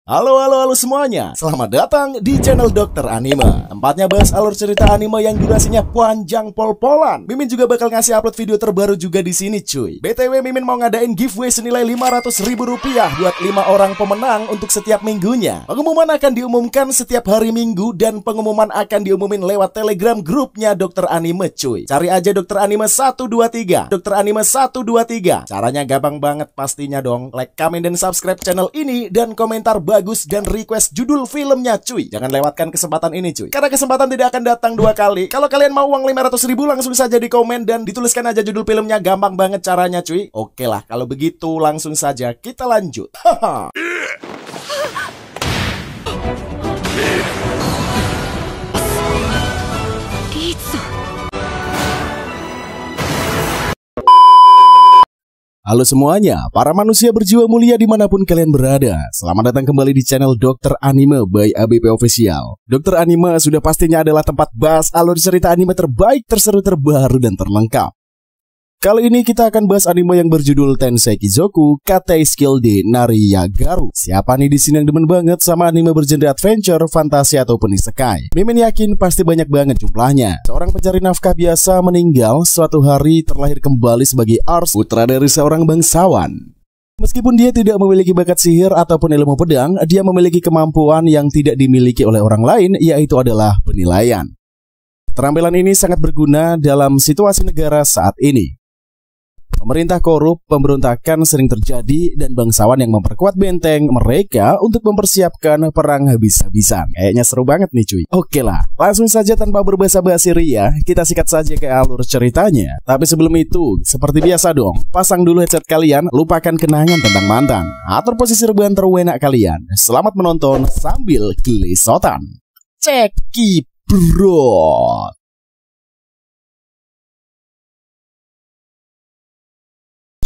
Halo semuanya, selamat datang di channel Dokter Anime. Tempatnya bahas alur cerita anime yang durasinya panjang pol-polan. Mimin juga bakal ngasih upload video terbaru juga di sini cuy. BTW Mimin mau ngadain giveaway senilai Rp500.000 buat 5 orang pemenang untuk setiap minggunya. Pengumuman akan diumumkan setiap hari Minggu dan pengumuman akan diumumin lewat Telegram grupnya Dokter Anime cuy. Cari aja Dokter Anime 123, Dokter Anime 123. Caranya gampang banget pastinya dong. Like, comment, dan subscribe channel ini dan komentar bagus dan request judul filmnya cuy. Jangan lewatkan kesempatan ini cuy, karena kesempatan tidak akan datang dua kali. Kalau kalian mau uang 500.000 langsung saja di komen dan dituliskan aja judul filmnya. Gampang banget caranya cuy. Oke lah, kalau begitu langsung saja kita lanjut. Haha. Halo semuanya, para manusia berjiwa mulia dimanapun kalian berada. Selamat datang kembali di channel Dokter Anime by ABP Official. Dokter Anime sudah pastinya adalah tempat bahas alur cerita anime terbaik, terseru, terbaru, dan terlengkap. Kali ini kita akan bahas anime yang berjudul Tensei Kizoku Katei Skill de Nariyagaru. Siapa nih di sini yang demen banget sama anime bergenre adventure, fantasi, ataupun isekai? Mimin yakin pasti banyak banget jumlahnya. Seorang pencari nafkah biasa meninggal, suatu hari terlahir kembali sebagai Ars, putra dari seorang bangsawan. Meskipun dia tidak memiliki bakat sihir ataupun ilmu pedang, dia memiliki kemampuan yang tidak dimiliki oleh orang lain, yaitu adalah penilaian. Keterampilan ini sangat berguna dalam situasi negara saat ini. Pemerintah korup, pemberontakan sering terjadi, dan bangsawan yang memperkuat benteng mereka untuk mempersiapkan perang habis-habisan. Kayaknya seru banget nih cuy. Oke lah, langsung saja tanpa berbasa-basi ria, kita sikat saja ke alur ceritanya. Tapi sebelum itu, seperti biasa dong, pasang dulu headset kalian, lupakan kenangan tentang mantan, atur posisi rebahan terwenak kalian. Selamat menonton sambil kelisotan. Ceki bro.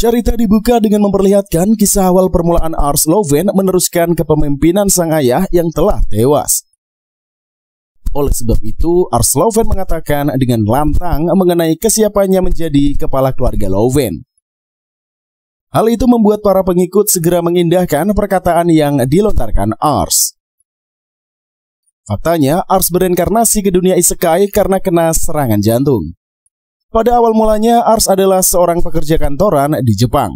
Cerita dibuka dengan memperlihatkan kisah awal permulaan Ars Loven meneruskan kepemimpinan sang ayah yang telah tewas. Oleh sebab itu, Ars Loven mengatakan dengan lantang mengenai kesiapannya menjadi kepala keluarga Loven. Hal itu membuat para pengikut segera mengindahkan perkataan yang dilontarkan Ars. Faktanya, Ars bereinkarnasi ke dunia isekai karena kena serangan jantung. Pada awal mulanya, Ars adalah seorang pekerja kantoran di Jepang.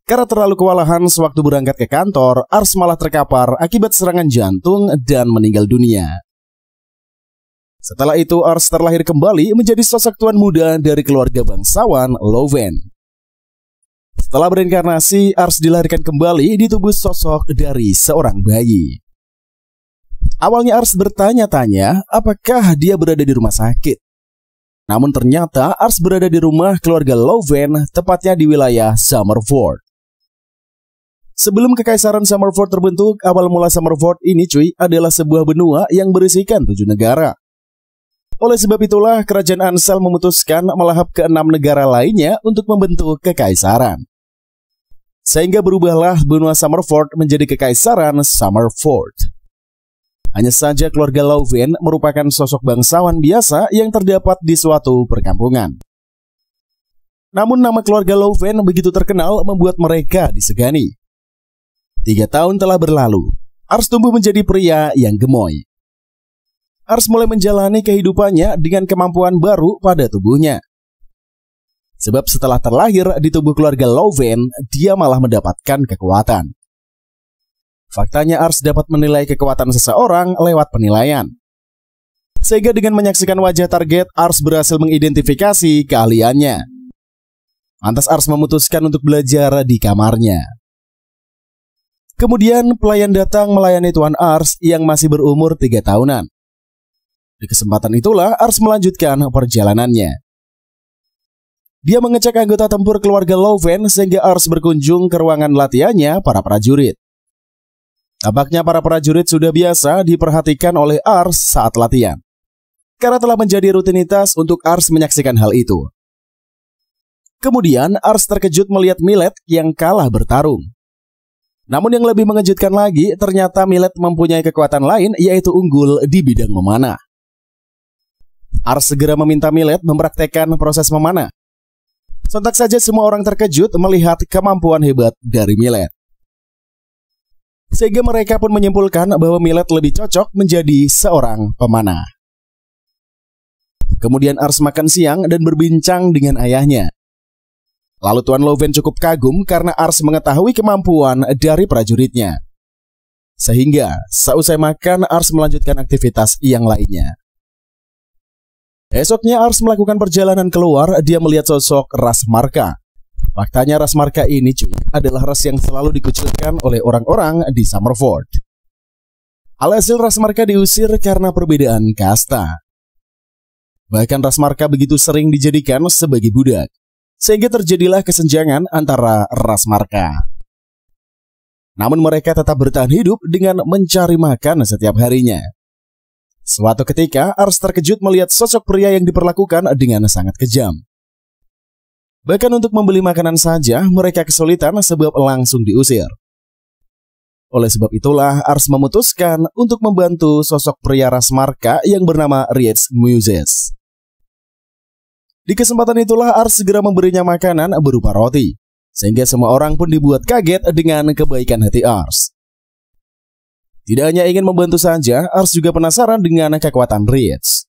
Karena terlalu kewalahan sewaktu berangkat ke kantor, Ars malah terkapar akibat serangan jantung dan meninggal dunia. Setelah itu, Ars terlahir kembali menjadi sosok tuan muda dari keluarga bangsawan Loven. Setelah bereinkarnasi, Ars dilahirkan kembali di tubuh sosok dari seorang bayi. Awalnya Ars bertanya-tanya apakah dia berada di rumah sakit. Namun ternyata Ars berada di rumah keluarga Loven, tepatnya di wilayah Summerford. Sebelum kekaisaran Summerford terbentuk, awal mula Summerford ini cuy adalah sebuah benua yang berisikan 7 negara. Oleh sebab itulah kerajaan Ansel memutuskan melahap ke 6 negara lainnya untuk membentuk kekaisaran. Sehingga berubahlah benua Summerford menjadi kekaisaran Summerford. Hanya saja keluarga Loven merupakan sosok bangsawan biasa yang terdapat di suatu perkampungan. Namun nama keluarga Loven begitu terkenal membuat mereka disegani. 3 tahun telah berlalu, Ars tumbuh menjadi pria yang gemoy. Ars mulai menjalani kehidupannya dengan kemampuan baru pada tubuhnya. Sebab setelah terlahir di tubuh keluarga Loven, dia malah mendapatkan kekuatan. Faktanya Ars dapat menilai kekuatan seseorang lewat penilaian. Sehingga dengan menyaksikan wajah target, Ars berhasil mengidentifikasi keahliannya. Lantas Ars memutuskan untuk belajar di kamarnya. Kemudian pelayan datang melayani Tuan Ars yang masih berumur 3 tahunan. Di kesempatan itulah Ars melanjutkan perjalanannya. Dia mengecek anggota tempur keluarga Loven sehingga Ars berkunjung ke ruangan latihannya para prajurit. Tampaknya para prajurit sudah biasa diperhatikan oleh Ars saat latihan. Karena telah menjadi rutinitas untuk Ars menyaksikan hal itu. Kemudian Ars terkejut melihat Millet yang kalah bertarung. Namun yang lebih mengejutkan lagi, ternyata Millet mempunyai kekuatan lain, yaitu unggul di bidang memanah. Ars segera meminta Millet mempraktekkan proses memanah. Sontak saja semua orang terkejut melihat kemampuan hebat dari Millet. sehingga mereka pun menyimpulkan bahwa Millet lebih cocok menjadi seorang pemanah. Kemudian Ars makan siang dan berbincang dengan ayahnya. Lalu Tuan Loven cukup kagum karena Ars mengetahui kemampuan dari prajuritnya. Sehingga seusai makan Ars melanjutkan aktivitas yang lainnya. Esoknya Ars melakukan perjalanan keluar, dia melihat sosok Ras Marka. Faktanya Ras Marka ini adalah ras yang selalu dikucilkan oleh orang-orang di Summerford. Alhasil Ras Marka diusir karena perbedaan kasta. Bahkan Ras Marka begitu sering dijadikan sebagai budak, sehingga terjadilah kesenjangan antara ras marka. Namun mereka tetap bertahan hidup dengan mencari makan setiap harinya. Suatu ketika, Ars terkejut melihat sosok pria yang diperlakukan dengan sangat kejam. Bahkan untuk membeli makanan saja, mereka kesulitan sebab langsung diusir. Oleh sebab itulah, Ars memutuskan untuk membantu sosok pria ras marka yang bernama Rietz Muses. Di kesempatan itulah Ars segera memberinya makanan berupa roti, sehingga semua orang pun dibuat kaget dengan kebaikan hati Ars. Tidak hanya ingin membantu saja, Ars juga penasaran dengan kekuatan Rietz.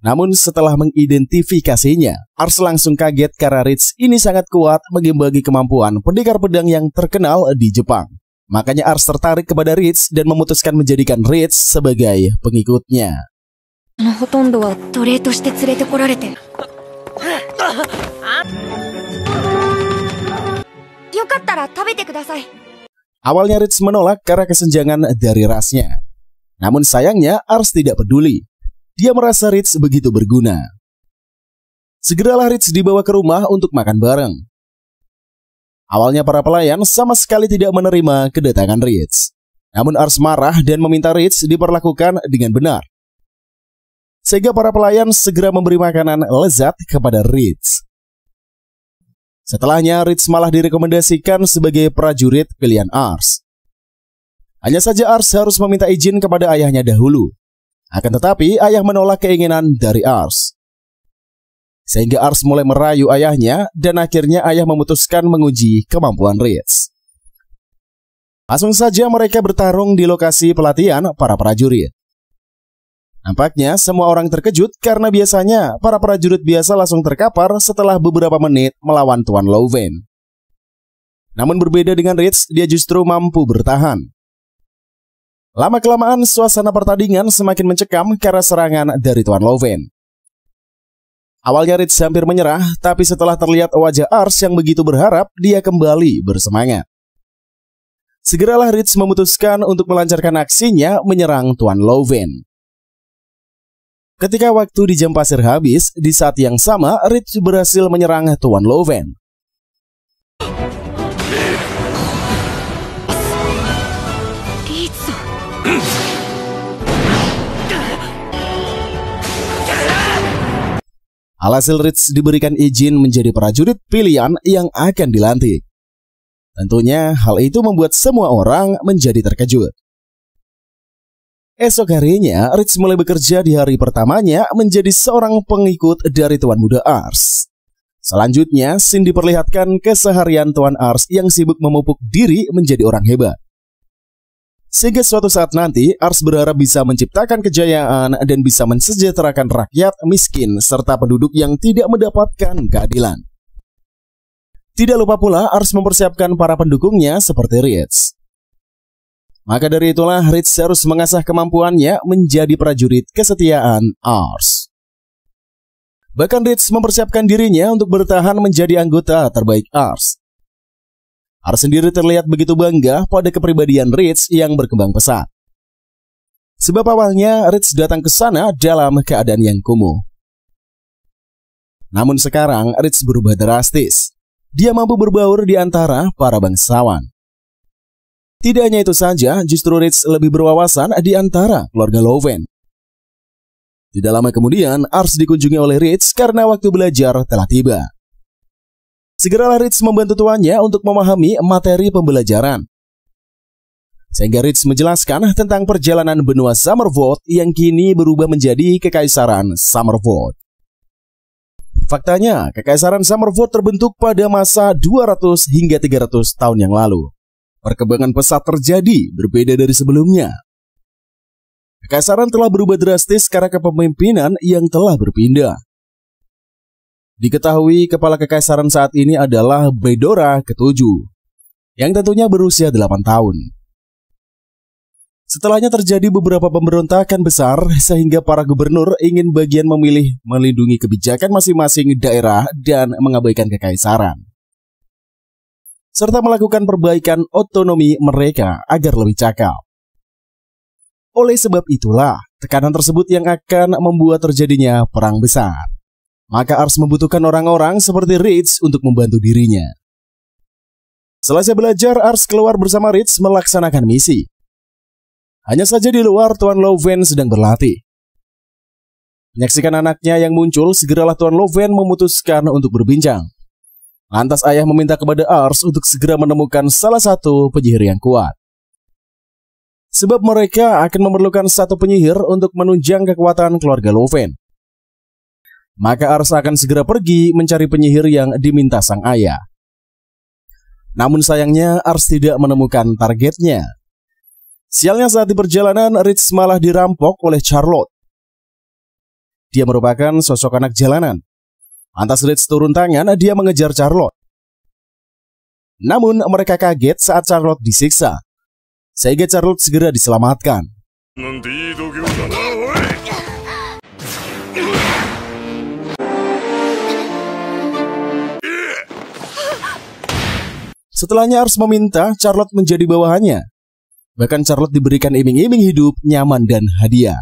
Namun setelah mengidentifikasinya, Ars langsung kaget karena Rietz ini sangat kuat mengimbangi kemampuan pendekar pedang yang terkenal di Jepang. Makanya Ars tertarik kepada Rietz dan memutuskan menjadikan Rietz sebagai pengikutnya. Awalnya Rietz menolak karena kesenjangan dari rasnya. Namun sayangnya Ars tidak peduli. Dia merasa Rietz begitu berguna. Segeralah Rietz dibawa ke rumah untuk makan bareng. Awalnya para pelayan sama sekali tidak menerima kedatangan Rietz. Namun Ars marah dan meminta Rietz diperlakukan dengan benar. Sehingga para pelayan segera memberi makanan lezat kepada Rietz. Setelahnya Rietz malah direkomendasikan sebagai prajurit pilihan Ars. Hanya saja Ars harus meminta izin kepada ayahnya dahulu. Akan tetapi ayah menolak keinginan dari Ars. Sehingga Ars mulai merayu ayahnya dan akhirnya ayah memutuskan menguji kemampuan Rietz. Langsung saja mereka bertarung di lokasi pelatihan para prajurit. Nampaknya semua orang terkejut karena biasanya para prajurit biasa langsung terkapar setelah beberapa menit melawan Tuan Loven. Namun berbeda dengan Rietz, dia justru mampu bertahan. Lama-kelamaan suasana pertandingan semakin mencekam karena serangan dari Tuan Loven. Awalnya Rietz hampir menyerah, tapi setelah terlihat wajah Ars yang begitu berharap, dia kembali bersemangat. Segeralah Rietz memutuskan untuk melancarkan aksinya menyerang Tuan Loven. Ketika waktu di jam pasir habis, di saat yang sama Rietz berhasil menyerang Tuan Loven. Alhasil Rietz diberikan izin menjadi prajurit pilihan yang akan dilantik. Tentunya hal itu membuat semua orang menjadi terkejut. Esok harinya, Rietz mulai bekerja di hari pertamanya menjadi seorang pengikut dari Tuan Muda Ars. Selanjutnya, scene diperlihatkan keseharian Tuan Ars yang sibuk memupuk diri menjadi orang hebat. Sehingga suatu saat nanti, Ars berharap bisa menciptakan kejayaan dan bisa mensejahterakan rakyat miskin serta penduduk yang tidak mendapatkan keadilan. Tidak lupa pula, Ars mempersiapkan para pendukungnya seperti Rietz. Maka dari itulah Rietz harus mengasah kemampuannya menjadi prajurit kesetiaan Ars. Bahkan Rietz mempersiapkan dirinya untuk bertahan menjadi anggota terbaik Ars. Ars sendiri terlihat begitu bangga pada kepribadian Rietz yang berkembang pesat. Sebab awalnya Rietz datang ke sana dalam keadaan yang kumuh. Namun sekarang Rietz berubah drastis. Dia mampu berbaur di antara para bangsawan. Tidak hanya itu saja, justru Rietz lebih berwawasan di antara keluarga Loven. Tidak lama kemudian, Ars dikunjungi oleh Rietz karena waktu belajar telah tiba. Segeralah Rietz membantu tuannya untuk memahami materi pembelajaran. Sehingga Rietz menjelaskan tentang perjalanan benua Summerford yang kini berubah menjadi Kekaisaran Summerford. Faktanya, Kekaisaran Summerford terbentuk pada masa 200 hingga 300 tahun yang lalu. perkembangan pesat terjadi berbeda dari sebelumnya. Kekaisaran telah berubah drastis karena kepemimpinan yang telah berpindah. Diketahui kepala kekaisaran saat ini adalah Baidora ke-7, yang tentunya berusia 8 tahun. Setelahnya terjadi beberapa pemberontakan besar sehingga para gubernur ingin bagian memilih melindungi kebijakan masing-masing daerah dan mengabaikan kekaisaran, serta melakukan perbaikan otonomi mereka agar lebih cakap. Oleh sebab itulah, tekanan tersebut yang akan membuat terjadinya perang besar. Maka Ars membutuhkan orang-orang seperti Ritz untuk membantu dirinya. Selesai belajar, Ars keluar bersama Ritz melaksanakan misi. Hanya saja di luar, Tuan Loven sedang berlatih. Menyaksikan anaknya yang muncul, segeralah Tuan Loven memutuskan untuk berbincang. Lantas ayah meminta kepada Ars untuk segera menemukan salah satu penyihir yang kuat. Sebab mereka akan memerlukan satu penyihir untuk menunjang kekuatan keluarga Loven. Maka Ars akan segera pergi mencari penyihir yang diminta sang ayah. Namun sayangnya Ars tidak menemukan targetnya. Sialnya saat di perjalanan, Ritz malah dirampok oleh Charlotte. Dia merupakan sosok anak jalanan. Lantas Ritz turun tangan, dia mengejar Charlotte. Namun mereka kaget saat Charlotte disiksa, sehingga Charlotte segera diselamatkan. Setelahnya Ars meminta Charlotte menjadi bawahannya. Bahkan Charlotte diberikan iming-iming hidup, nyaman, dan hadiah.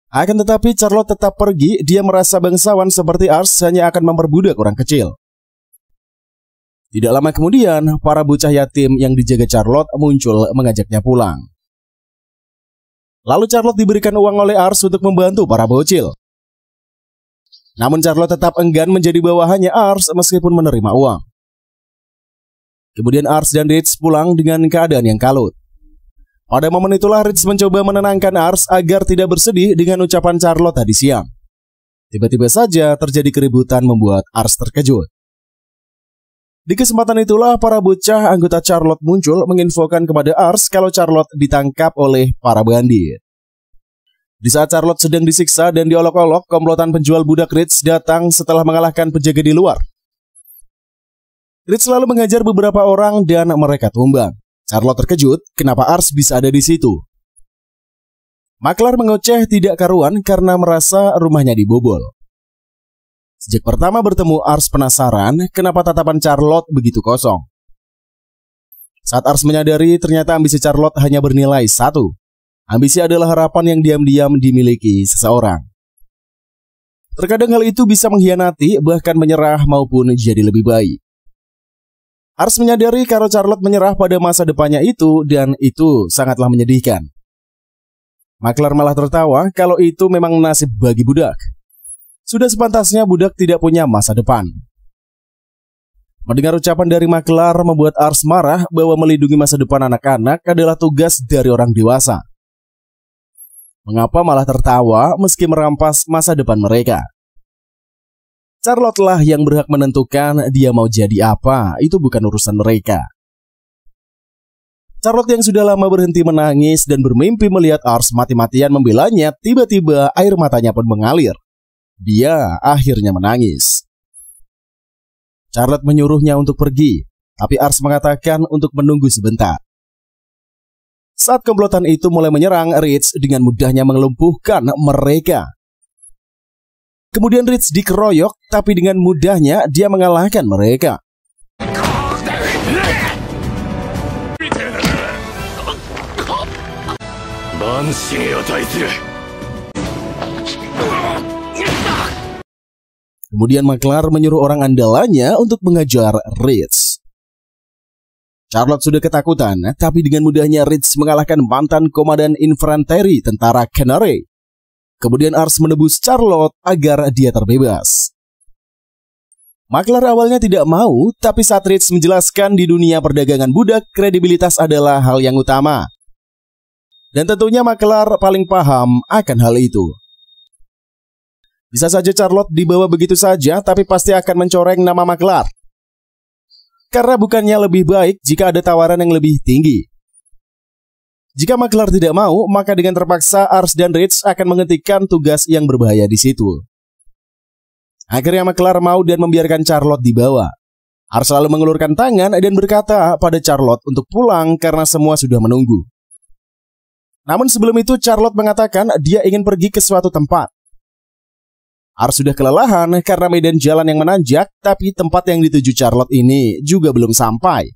Akan tetapi Charlotte tetap pergi, dia merasa bangsawan seperti Ars hanya akan memperbudak orang kecil. Tidak lama kemudian, para bocah yatim yang dijaga Charlotte muncul mengajaknya pulang. Lalu Charlotte diberikan uang oleh Ars untuk membantu para bocil. Namun Charlotte tetap enggan menjadi bawahannya Ars meskipun menerima uang. Kemudian Ars dan Ritz pulang dengan keadaan yang kalut. Pada momen itulah Ritz mencoba menenangkan Ars agar tidak bersedih dengan ucapan Charlotte tadi siang. Tiba-tiba saja terjadi keributan membuat Ars terkejut. Di kesempatan itulah para bocah anggota Charlotte muncul menginfokan kepada Ars kalau Charlotte ditangkap oleh para bandit. Di saat Charlotte sedang disiksa dan diolok-olok, komplotan penjual budak Ritz datang setelah mengalahkan penjaga di luar. Ritz selalu mengajar beberapa orang dan mereka tumbang. Charlotte terkejut kenapa Ars bisa ada di situ. Maklar mengoceh tidak karuan karena merasa rumahnya dibobol. Sejak pertama bertemu, Ars penasaran kenapa tatapan Charlotte begitu kosong. Saat Ars menyadari ternyata ambisi Charlotte hanya bernilai 1. Ambisi adalah harapan yang diam-diam dimiliki seseorang. Terkadang hal itu bisa mengkhianati, bahkan menyerah maupun jadi lebih baik. Ars menyadari kalau Charlotte menyerah pada masa depannya itu, dan itu sangatlah menyedihkan. Maklar malah tertawa kalau itu memang nasib bagi budak. Sudah sepantasnya budak tidak punya masa depan. Mendengar ucapan dari Maklar membuat Ars marah bahwa melindungi masa depan anak-anak adalah tugas dari orang dewasa. Mengapa malah tertawa meski merampas masa depan mereka? Charlotte lah yang berhak menentukan dia mau jadi apa, itu bukan urusan mereka. Charlotte yang sudah lama berhenti menangis dan bermimpi melihat Ars mati-matian membelanya, tiba-tiba air matanya pun mengalir. Dia akhirnya menangis. Charlotte menyuruhnya untuk pergi, tapi Ars mengatakan untuk menunggu sebentar. Saat komplotan itu mulai menyerang, Ritz dengan mudahnya melumpuhkan mereka. Kemudian Ritz dikeroyok, tapi dengan mudahnya dia mengalahkan mereka. Kemudian Maklar menyuruh orang andalannya untuk mengajar Ritz. Charlotte sudah ketakutan, tapi dengan mudahnya Ritz mengalahkan mantan komandan infanteri tentara Canary. Kemudian Ars menebus Charlotte agar dia terbebas. Maklar awalnya tidak mau, tapi saat Ritz menjelaskan di dunia perdagangan budak, kredibilitas adalah hal yang utama. Dan tentunya Maklar paling paham akan hal itu. Bisa saja Charlotte dibawa begitu saja, tapi pasti akan mencoreng nama Maklar. karena bukannya lebih baik jika ada tawaran yang lebih tinggi. Jika Maklar tidak mau, maka dengan terpaksa Ars dan Rich akan menghentikan tugas yang berbahaya di situ. Akhirnya Maklar mau dan membiarkan Charlotte dibawa. Ars selalu mengulurkan tangan dan berkata pada Charlotte untuk pulang karena semua sudah menunggu. Namun sebelum itu Charlotte mengatakan dia ingin pergi ke suatu tempat. Ars sudah kelelahan karena medan jalan yang menanjak, tapi tempat yang dituju Charlotte ini juga belum sampai.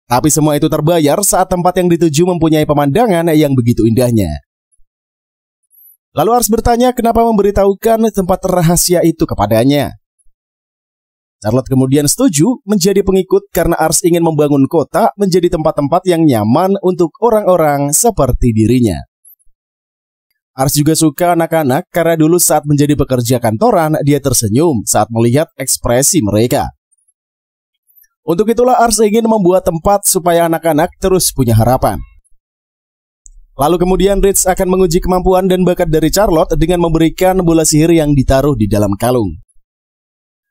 Tapi semua itu terbayar saat tempat yang dituju mempunyai pemandangan yang begitu indahnya. Lalu Ars bertanya kenapa memberitahukan tempat rahasia itu kepadanya. Charlotte kemudian setuju menjadi pengikut karena Ars ingin membangun kota menjadi tempat-tempat yang nyaman untuk orang-orang seperti dirinya. Ars juga suka anak-anak karena dulu saat menjadi pekerja kantoran dia tersenyum saat melihat ekspresi mereka. Untuk itulah Ars ingin membuat tempat supaya anak-anak terus punya harapan. Lalu kemudian Rich akan menguji kemampuan dan bakat dari Charlotte dengan memberikan bola sihir yang ditaruh di dalam kalung.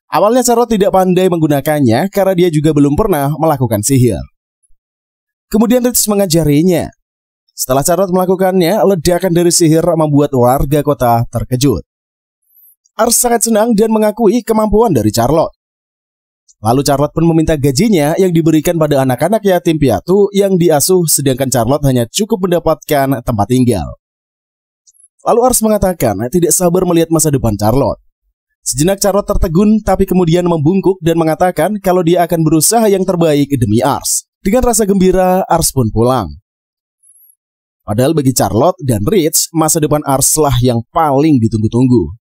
Awalnya Charlotte tidak pandai menggunakannya karena dia juga belum pernah melakukan sihir. Kemudian Rich mengajarinya. Setelah Charlotte melakukannya, ledakan dari sihir membuat warga kota terkejut. Ars sangat senang dan mengakui kemampuan dari Charlotte. Lalu Charlotte pun meminta gajinya yang diberikan pada anak-anak yatim piatu yang diasuh, sedangkan Charlotte hanya cukup mendapatkan tempat tinggal. Lalu Ars mengatakan tidak sabar melihat masa depan Charlotte. Sejenak Charlotte tertegun tapi kemudian membungkuk dan mengatakan kalau dia akan berusaha yang terbaik demi Ars. Dengan rasa gembira, Ars pun pulang. Padahal bagi Charlotte dan Rich, masa depan Ars lah yang paling ditunggu-tunggu.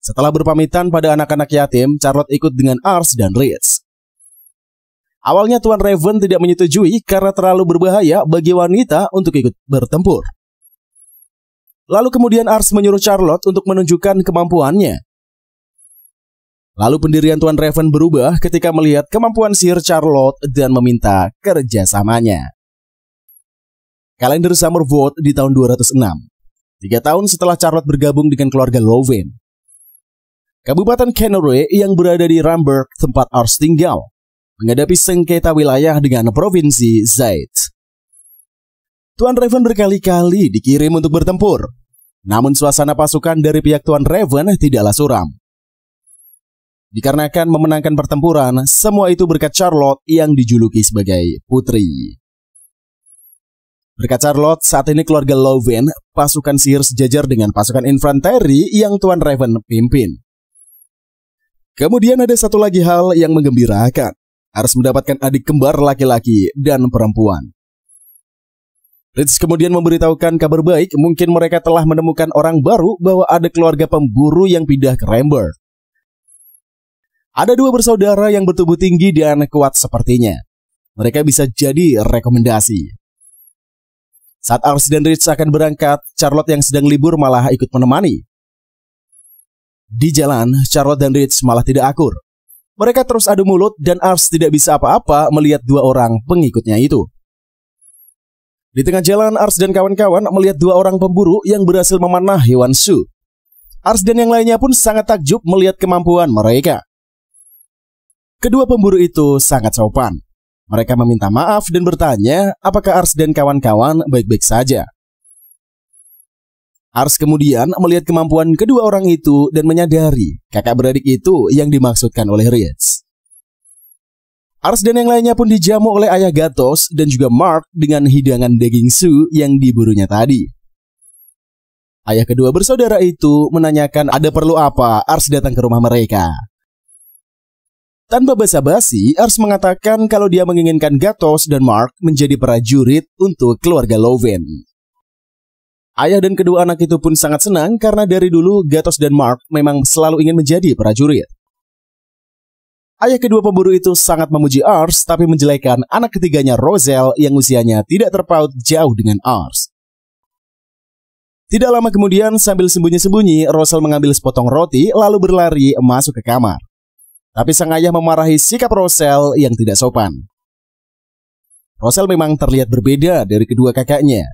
Setelah berpamitan pada anak-anak yatim, Charlotte ikut dengan Ars dan Rich. Awalnya Tuan Raven tidak menyetujui karena terlalu berbahaya bagi wanita untuk ikut bertempur. Lalu kemudian Ars menyuruh Charlotte untuk menunjukkan kemampuannya. Lalu pendirian Tuan Raven berubah ketika melihat kemampuan sihir Charlotte dan meminta kerjasamanya. Kalender Summer Vote di tahun 206, 3 tahun setelah Charlotte bergabung dengan keluarga Loven. Kabupaten Kenore yang berada di Ramberg tempat Ars tinggal, menghadapi sengketa wilayah dengan provinsi Zaid. Tuan Raven berkali-kali dikirim untuk bertempur, namun suasana pasukan dari pihak Tuan Raven tidaklah suram. Dikarenakan memenangkan pertempuran, semua itu berkat Charlotte yang dijuluki sebagai Putri. Berkat Charlotte, saat ini keluarga Loven, pasukan sihir sejajar dengan pasukan infanteri yang Tuan Raven pimpin. Kemudian ada satu lagi hal yang menggembirakan. Ars mendapatkan adik kembar laki-laki dan perempuan. Rich kemudian memberitahukan kabar baik, mungkin mereka telah menemukan orang baru bahwa ada keluarga pemburu yang pindah ke Ramberg. Ada 2 bersaudara yang bertubuh tinggi dan kuat sepertinya. Mereka bisa jadi rekomendasi. Saat Ars dan Rich akan berangkat, Charlotte yang sedang libur malah ikut menemani. Di jalan, Charlotte dan Rich malah tidak akur. Mereka terus adu mulut dan Ars tidak bisa apa-apa melihat 2 orang pengikutnya itu. Di tengah jalan, Ars dan kawan-kawan melihat 2 orang pemburu yang berhasil memanah hewan Su. Ars dan yang lainnya pun sangat takjub melihat kemampuan mereka. Kedua pemburu itu sangat sopan. Mereka meminta maaf dan bertanya apakah Ars dan kawan-kawan baik-baik saja. Ars kemudian melihat kemampuan kedua orang itu dan menyadari kakak beradik itu yang dimaksudkan oleh Rich. Ars dan yang lainnya pun dijamu oleh ayah Gatos dan juga Mark dengan hidangan daging Su yang diburunya tadi. Ayah kedua bersaudara itu menanyakan ada perlu apa Ars datang ke rumah mereka. Tanpa basa-basi, Ars mengatakan kalau dia menginginkan Gatos dan Mark menjadi prajurit untuk keluarga Loven. Ayah dan kedua anak itu pun sangat senang karena dari dulu Gatos dan Mark memang selalu ingin menjadi prajurit. Ayah kedua pemburu itu sangat memuji Ars tapi menjelekan anak ketiganya Roselle yang usianya tidak terpaut jauh dengan Ars. Tidak lama kemudian sambil sembunyi-sembunyi Roselle mengambil sepotong roti lalu berlari masuk ke kamar. Tapi sang ayah memarahi sikap Roselle yang tidak sopan. Roselle memang terlihat berbeda dari kedua kakaknya.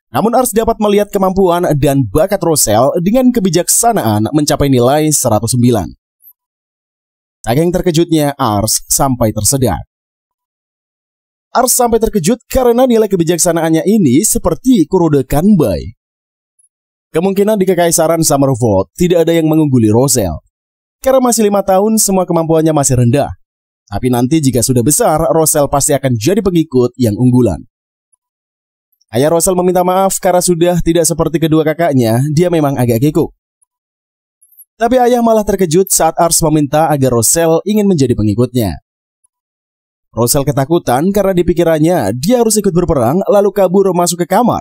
Namun Ars dapat melihat kemampuan dan bakat Roselle dengan kebijaksanaan mencapai nilai 109. Saking terkejutnya, Ars sampai tersedak. Ars sampai terkejut karena nilai kebijaksanaannya ini seperti Kuroda Kanbai. Kemungkinan di Kekaisaran Summerford tidak ada yang mengungguli Rosel. Karena masih 5 tahun, semua kemampuannya masih rendah. Tapi nanti jika sudah besar, Rosel pasti akan jadi pengikut yang unggulan. Ayah Rosel meminta maaf karena sudah tidak seperti kedua kakaknya, dia memang agak kikuk. Tapi ayah malah terkejut saat Ars meminta agar Rosel ingin menjadi pengikutnya. Rosel ketakutan karena di pikirannya dia harus ikut berperang lalu kabur masuk ke kamar.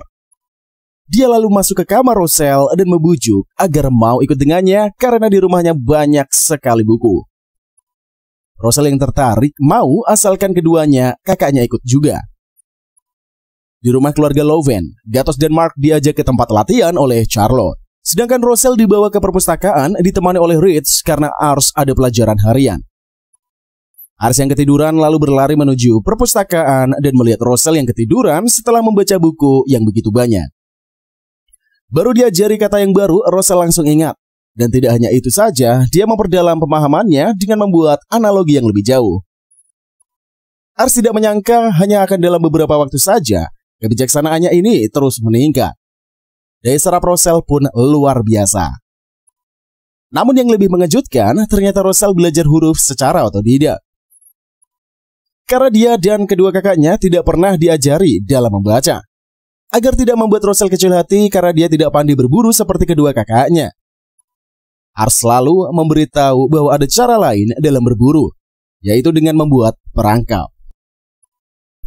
Dia lalu masuk ke kamar Rosel dan membujuk agar mau ikut dengannya karena di rumahnya banyak sekali buku. Rosel yang tertarik mau asalkan keduanya kakaknya ikut juga. Di rumah keluarga Loven, Gatos dan Mark diajak ke tempat latihan oleh Charlotte. Sedangkan Rosel dibawa ke perpustakaan ditemani oleh Rich karena Ars ada pelajaran harian. Ars yang ketiduran lalu berlari menuju perpustakaan dan melihat Rosel yang ketiduran setelah membaca buku yang begitu banyak. Baru diajari kata yang baru, Rosel langsung ingat. Dan tidak hanya itu saja, dia memperdalam pemahamannya dengan membuat analogi yang lebih jauh. Ars tidak menyangka hanya akan dalam beberapa waktu saja, kebijaksanaannya ini terus meningkat. Daya serap Rosel pun luar biasa. Namun yang lebih mengejutkan, ternyata Rosel belajar huruf secara otodidak. Karena dia dan kedua kakaknya tidak pernah diajari dalam membaca. Agar tidak membuat Rosel kecil hati karena dia tidak pandai berburu seperti kedua kakaknya. Ars selalu memberitahu bahwa ada cara lain dalam berburu, yaitu dengan membuat perangkap.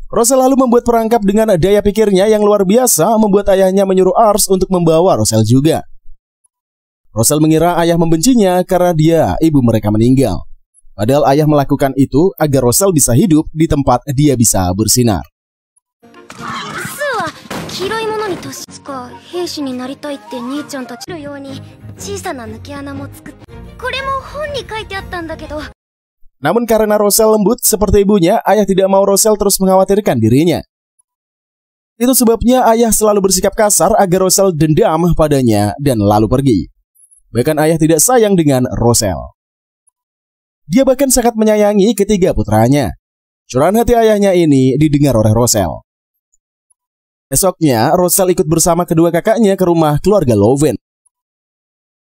Rosel lalu membuat perangkap dengan daya pikirnya yang luar biasa, membuat ayahnya menyuruh Ars untuk membawa Rosel juga. Rosel mengira ayah membencinya karena dia, ibu mereka meninggal. Padahal ayah melakukan itu agar Rosel bisa hidup di tempat dia bisa bersinar. Namun karena Rosel lembut seperti ibunya, ayah tidak mau Rosel terus mengkhawatirkan dirinya. Itu sebabnya ayah selalu bersikap kasar agar Rosel dendam padanya dan lalu pergi. Bahkan ayah tidak sayang dengan Rosel. Dia bahkan sangat menyayangi ketiga putranya. Curahan hati ayahnya ini didengar oleh Rosel. Esoknya, Rosel ikut bersama kedua kakaknya ke rumah keluarga Loven.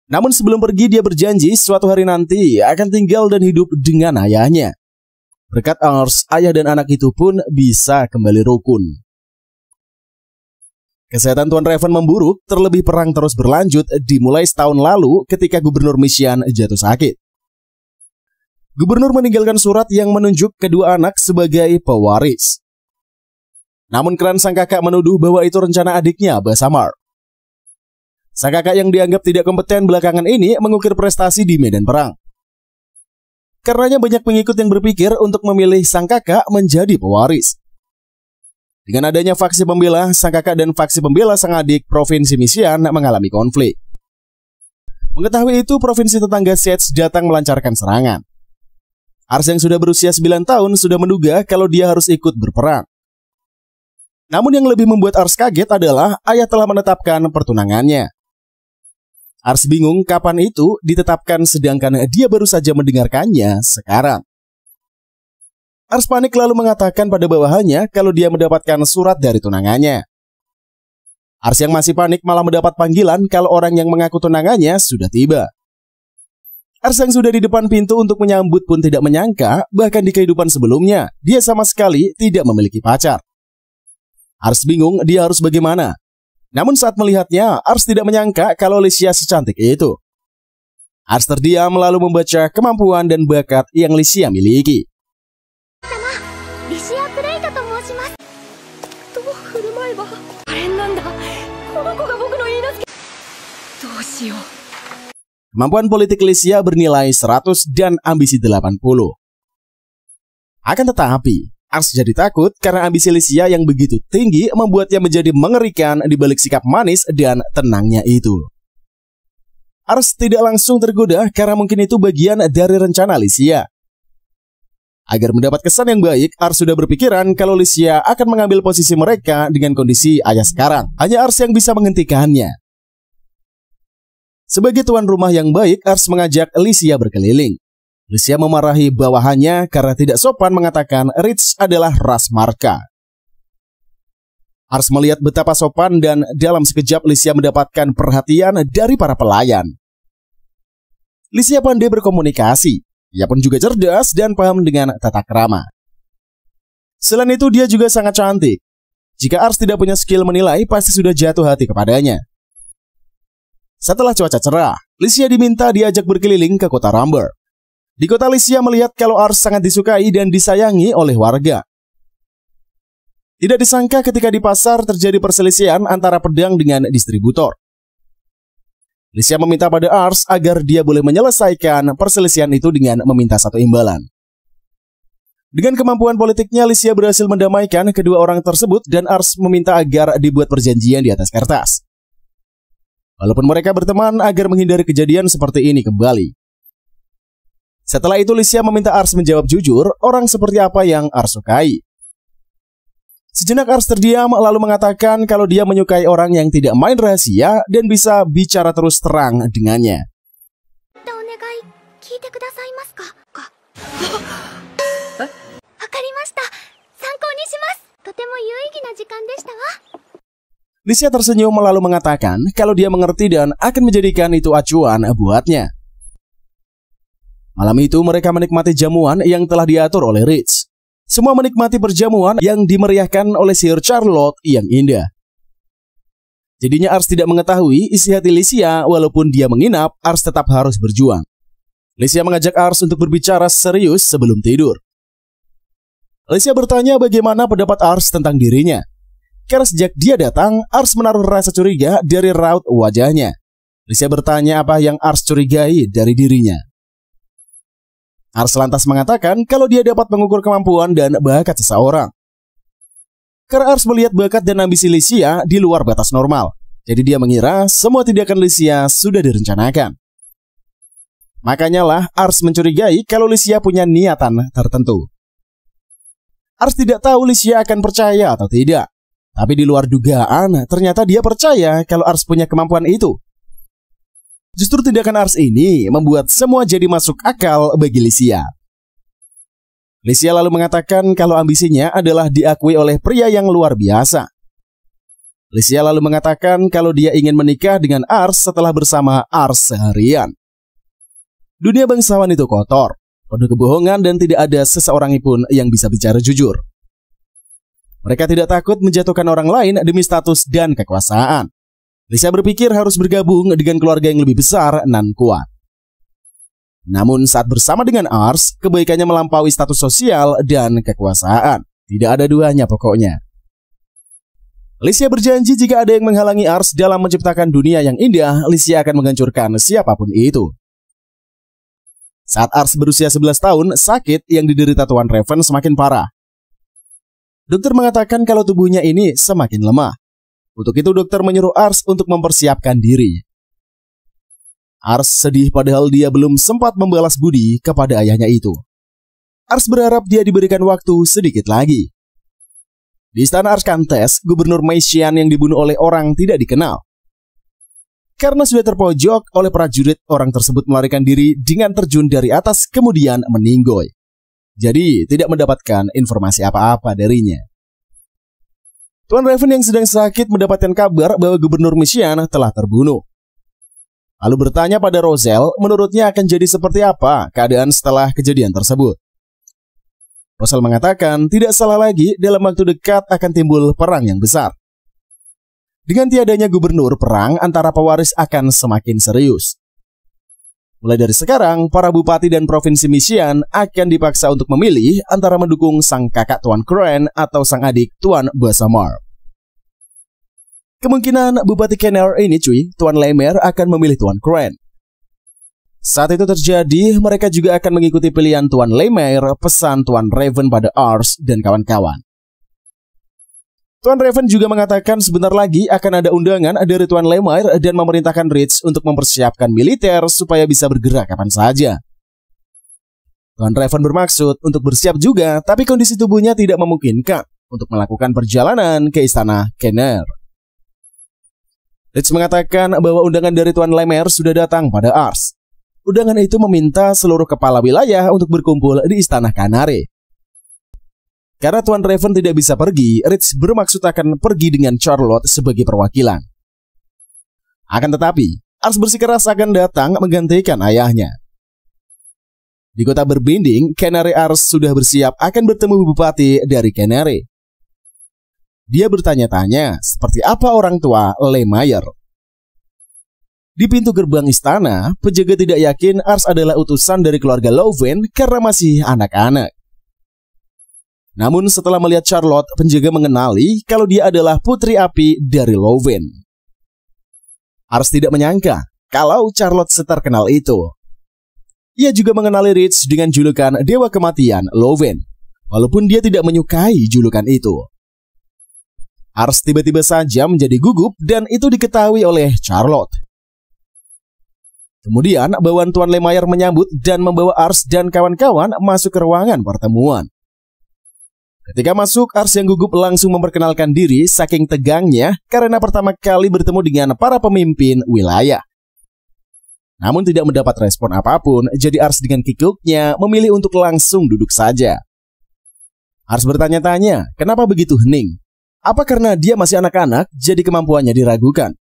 Namun sebelum pergi, dia berjanji suatu hari nanti akan tinggal dan hidup dengan ayahnya. Berkat Ars, ayah dan anak itu pun bisa kembali rukun. Kesehatan Tuan Raven memburuk, terlebih perang terus berlanjut dimulai setahun lalu ketika Gubernur Mission jatuh sakit. Gubernur meninggalkan surat yang menunjuk kedua anak sebagai pewaris. Namun klan sang kakak menuduh bahwa itu rencana adiknya, Basamar. Sang kakak yang dianggap tidak kompeten belakangan ini mengukir prestasi di medan perang. Karenanya banyak pengikut yang berpikir untuk memilih sang kakak menjadi pewaris. Dengan adanya faksi pembela sang kakak dan faksi pembela sang adik, Provinsi Mission mengalami konflik. Mengetahui itu, provinsi tetangga Sedge datang melancarkan serangan. Ars yang sudah berusia 9 tahun sudah menduga kalau dia harus ikut berperang. Namun yang lebih membuat Ars kaget adalah ayah telah menetapkan pertunangannya. Ars bingung kapan itu ditetapkan sedangkan dia baru saja mendengarkannya sekarang. Ars panik lalu mengatakan pada bawahannya kalau dia mendapatkan surat dari tunangannya. Ars yang masih panik malah mendapat panggilan kalau orang yang mengaku tunangannya sudah tiba. Ars yang sudah di depan pintu untuk menyambut pun tidak menyangka bahkan di kehidupan sebelumnya dia sama sekali tidak memiliki pacar. Ars bingung dia harus bagaimana. Namun saat melihatnya, Ars tidak menyangka kalau Licia secantik itu. Ars terdiam lalu membaca kemampuan dan bakat yang Licia miliki. Kemampuan politik Licia bernilai 100 dan ambisi 80. Akan tetapi, Ars jadi takut karena ambisi Licia yang begitu tinggi membuatnya menjadi mengerikan di balik sikap manis dan tenangnya itu. Ars tidak langsung tergoda karena mungkin itu bagian dari rencana Licia. Agar mendapat kesan yang baik, Ars sudah berpikiran kalau Licia akan mengambil posisi mereka dengan kondisi ayah sekarang. Hanya Ars yang bisa menghentikannya. Sebagai tuan rumah yang baik, Ars mengajak Licia berkeliling. Licia memarahi bawahannya karena tidak sopan mengatakan Rich adalah ras marka. Ars melihat betapa sopan dan dalam sekejap Licia mendapatkan perhatian dari para pelayan. Licia pandai berkomunikasi. Ia pun juga cerdas dan paham dengan tata krama. Selain itu dia juga sangat cantik. Jika Ars tidak punya skill menilai, pasti sudah jatuh hati kepadanya. Setelah cuaca cerah, Licia diminta diajak berkeliling ke kota Rumber. Di kota Licia melihat kalau Ars sangat disukai dan disayangi oleh warga. Tidak disangka ketika di pasar terjadi perselisihan antara pedang dengan distributor. Licia meminta pada Ars agar dia boleh menyelesaikan perselisihan itu dengan meminta satu imbalan. Dengan kemampuan politiknya, Licia berhasil mendamaikan kedua orang tersebut dan Ars meminta agar dibuat perjanjian di atas kertas. Walaupun mereka berteman agar menghindari kejadian seperti ini kembali. Setelah itu Licia meminta Ars menjawab jujur orang seperti apa yang Ars sukai. Sejenak Ars terdiam lalu mengatakan kalau dia menyukai orang yang tidak main rahasia dan bisa bicara terus terang dengannya. Licia tersenyum lalu mengatakan kalau dia mengerti dan akan menjadikan itu acuan buatnya. Malam itu mereka menikmati jamuan yang telah diatur oleh Rich. Semua menikmati perjamuan yang dimeriahkan oleh Sir Charlotte yang indah. Jadinya Ars tidak mengetahui isi hati Licia, walaupun dia menginap, Ars tetap harus berjuang. Licia mengajak Ars untuk berbicara serius sebelum tidur. Licia bertanya bagaimana pendapat Ars tentang dirinya. Karena sejak dia datang, Ars menaruh rasa curiga dari raut wajahnya. Licia bertanya apa yang Ars curigai dari dirinya. Ars lantas mengatakan kalau dia dapat mengukur kemampuan dan bakat seseorang. Karena Ars melihat bakat dan ambisi Licia di luar batas normal. Jadi dia mengira semua tindakan Licia sudah direncanakan. Makanya lah Ars mencurigai kalau Licia punya niatan tertentu. Ars tidak tahu Licia akan percaya atau tidak. Tapi di luar dugaan ternyata dia percaya kalau Ars punya kemampuan itu. Justru tindakan Ars ini membuat semua jadi masuk akal bagi Licia. Licia lalu mengatakan kalau ambisinya adalah diakui oleh pria yang luar biasa. Licia lalu mengatakan kalau dia ingin menikah dengan Ars setelah bersama Ars seharian. Dunia bangsawan itu kotor, penuh kebohongan dan tidak ada seseorang pun yang bisa bicara jujur. Mereka tidak takut menjatuhkan orang lain demi status dan kekuasaan. Licia berpikir harus bergabung dengan keluarga yang lebih besar dan kuat. Namun saat bersama dengan Ars, kebaikannya melampaui status sosial dan kekuasaan. Tidak ada duanya pokoknya. Licia berjanji jika ada yang menghalangi Ars dalam menciptakan dunia yang indah, Licia akan menghancurkan siapapun itu. Saat Ars berusia 11 tahun, sakit yang diderita Tuan Raven semakin parah. Dokter mengatakan kalau tubuhnya ini semakin lemah. Untuk itu dokter menyuruh Ars untuk mempersiapkan diri. Ars sedih padahal dia belum sempat membalas budi kepada ayahnya itu. Ars berharap dia diberikan waktu sedikit lagi. Di istana Arskantes, Gubernur Maesian yang dibunuh oleh orang tidak dikenal. Karena sudah terpojok oleh prajurit, orang tersebut melarikan diri dengan terjun dari atas kemudian meninggoy. Jadi tidak mendapatkan informasi apa-apa darinya. Tuan Raven yang sedang sakit mendapatkan kabar bahwa Gubernur Maesian telah terbunuh. Lalu bertanya pada Roselle, menurutnya akan jadi seperti apa keadaan setelah kejadian tersebut. Roselle mengatakan tidak salah lagi dalam waktu dekat akan timbul perang yang besar. Dengan tiadanya gubernur, perang antara pewaris akan semakin serius. Mulai dari sekarang, para bupati dan provinsi Maesian akan dipaksa untuk memilih antara mendukung sang kakak Tuan Crane atau sang adik Tuan Basamar. Kemungkinan Bupati Kenner ini Tuan Lemaire akan memilih Tuan Crane. Saat itu terjadi, mereka juga akan mengikuti pilihan Tuan Lemaire, pesan Tuan Raven pada Ars dan kawan-kawan. Tuan Raven juga mengatakan sebentar lagi akan ada undangan dari Tuan Lemaire dan memerintahkan Rich untuk mempersiapkan militer supaya bisa bergerak kapan saja. Tuan Raven bermaksud untuk bersiap juga, tapi kondisi tubuhnya tidak memungkinkan untuk melakukan perjalanan ke istana Kenner. Rich mengatakan bahwa undangan dari Tuan Lemaire sudah datang pada Ars. undangan itu meminta seluruh kepala wilayah untuk berkumpul di Istana Canary. Karena Tuan Raven tidak bisa pergi, Rich bermaksud akan pergi dengan Charlotte sebagai perwakilan. Akan tetapi, Ars bersikeras akan datang menggantikan ayahnya. Di kota berbinding, Canary Ars sudah bersiap akan bertemu bupati dari Canary. Dia bertanya-tanya seperti apa orang tua Lemaire. Di pintu gerbang istana, penjaga tidak yakin Ars adalah utusan dari keluarga Loven karena masih anak-anak. Namun setelah melihat Charlotte, penjaga mengenali kalau dia adalah putri api dari Loven. Ars tidak menyangka kalau Charlotte seterkenal itu. Ia juga mengenali Rich dengan julukan Dewa Kematian Loven, walaupun dia tidak menyukai julukan itu. Ars tiba-tiba saja menjadi gugup dan itu diketahui oleh Charlotte. Kemudian bawaan Tuan Lemaire menyambut dan membawa Ars dan kawan-kawan masuk ke ruangan pertemuan. Ketika masuk, Ars yang gugup langsung memperkenalkan diri saking tegangnya karena pertama kali bertemu dengan para pemimpin wilayah. Namun tidak mendapat respon apapun, jadi Ars dengan kikuknya memilih untuk langsung duduk saja. Ars bertanya-tanya, kenapa begitu hening? Apa karena dia masih anak-anak, jadi kemampuannya diragukan?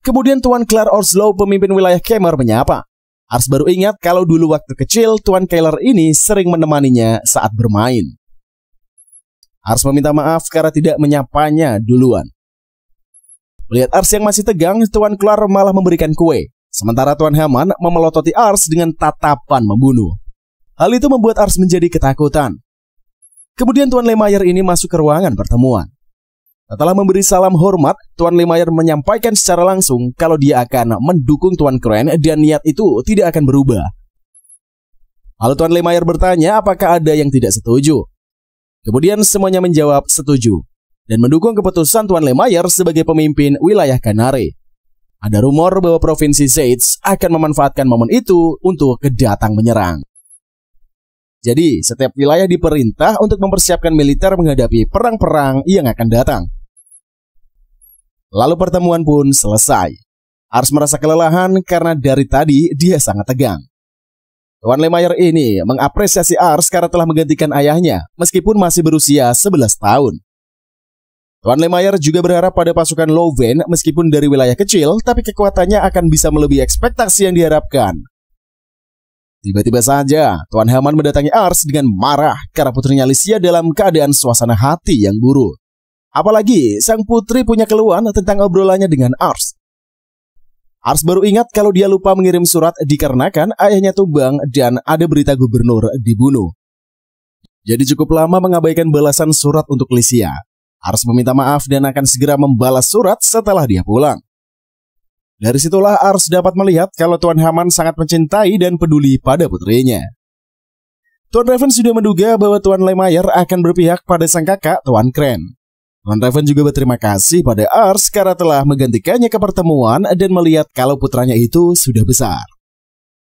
Kemudian Tuan Claire Orslow, pemimpin wilayah Khmer, menyapa. Ars baru ingat kalau dulu waktu kecil Tuan Claire ini sering menemaninya saat bermain. Ars meminta maaf karena tidak menyapanya duluan. Melihat Ars yang masih tegang, Tuan Claire malah memberikan kue. Sementara Tuan Haman memelototi Ars dengan tatapan membunuh. Hal itu membuat Ars menjadi ketakutan. Kemudian Tuan Lemaire ini masuk ke ruangan pertemuan. Setelah memberi salam hormat, Tuan Lemaire menyampaikan secara langsung kalau dia akan mendukung Tuan Crane dan niat itu tidak akan berubah. Lalu Tuan Lemaire bertanya apakah ada yang tidak setuju. Kemudian semuanya menjawab setuju dan mendukung keputusan Tuan Lemaire sebagai pemimpin wilayah Canary. Ada rumor bahwa Provinsi Zeitz akan memanfaatkan momen itu untuk datang menyerang. Jadi, setiap wilayah diperintah untuk mempersiapkan militer menghadapi perang-perang yang akan datang. Lalu pertemuan pun selesai. Ars merasa kelelahan karena dari tadi dia sangat tegang. Tuan Lemaire ini mengapresiasi Ars karena telah menggantikan ayahnya meskipun masih berusia 11 tahun. Tuan Lemaire juga berharap pada pasukan Loven meskipun dari wilayah kecil tapi kekuatannya akan bisa melebihi ekspektasi yang diharapkan. Tiba-tiba saja Tuan Haman mendatangi Ars dengan marah karena putrinya Alicia dalam keadaan suasana hati yang buruk. Apalagi sang putri punya keluhan tentang obrolannya dengan Ars. Ars baru ingat kalau dia lupa mengirim surat dikarenakan ayahnya tumbang dan ada berita gubernur dibunuh. Jadi cukup lama mengabaikan balasan surat untuk Alicia. Ars meminta maaf dan akan segera membalas surat setelah dia pulang. Dari situlah Ars dapat melihat kalau Tuan Haman sangat mencintai dan peduli pada putrinya. Tuan Raven sudah menduga bahwa Tuan Lemaire akan berpihak pada sang kakak Tuan Crane. Tuan Raven juga berterima kasih pada Ars karena telah menggantikannya ke pertemuan dan melihat kalau putranya itu sudah besar.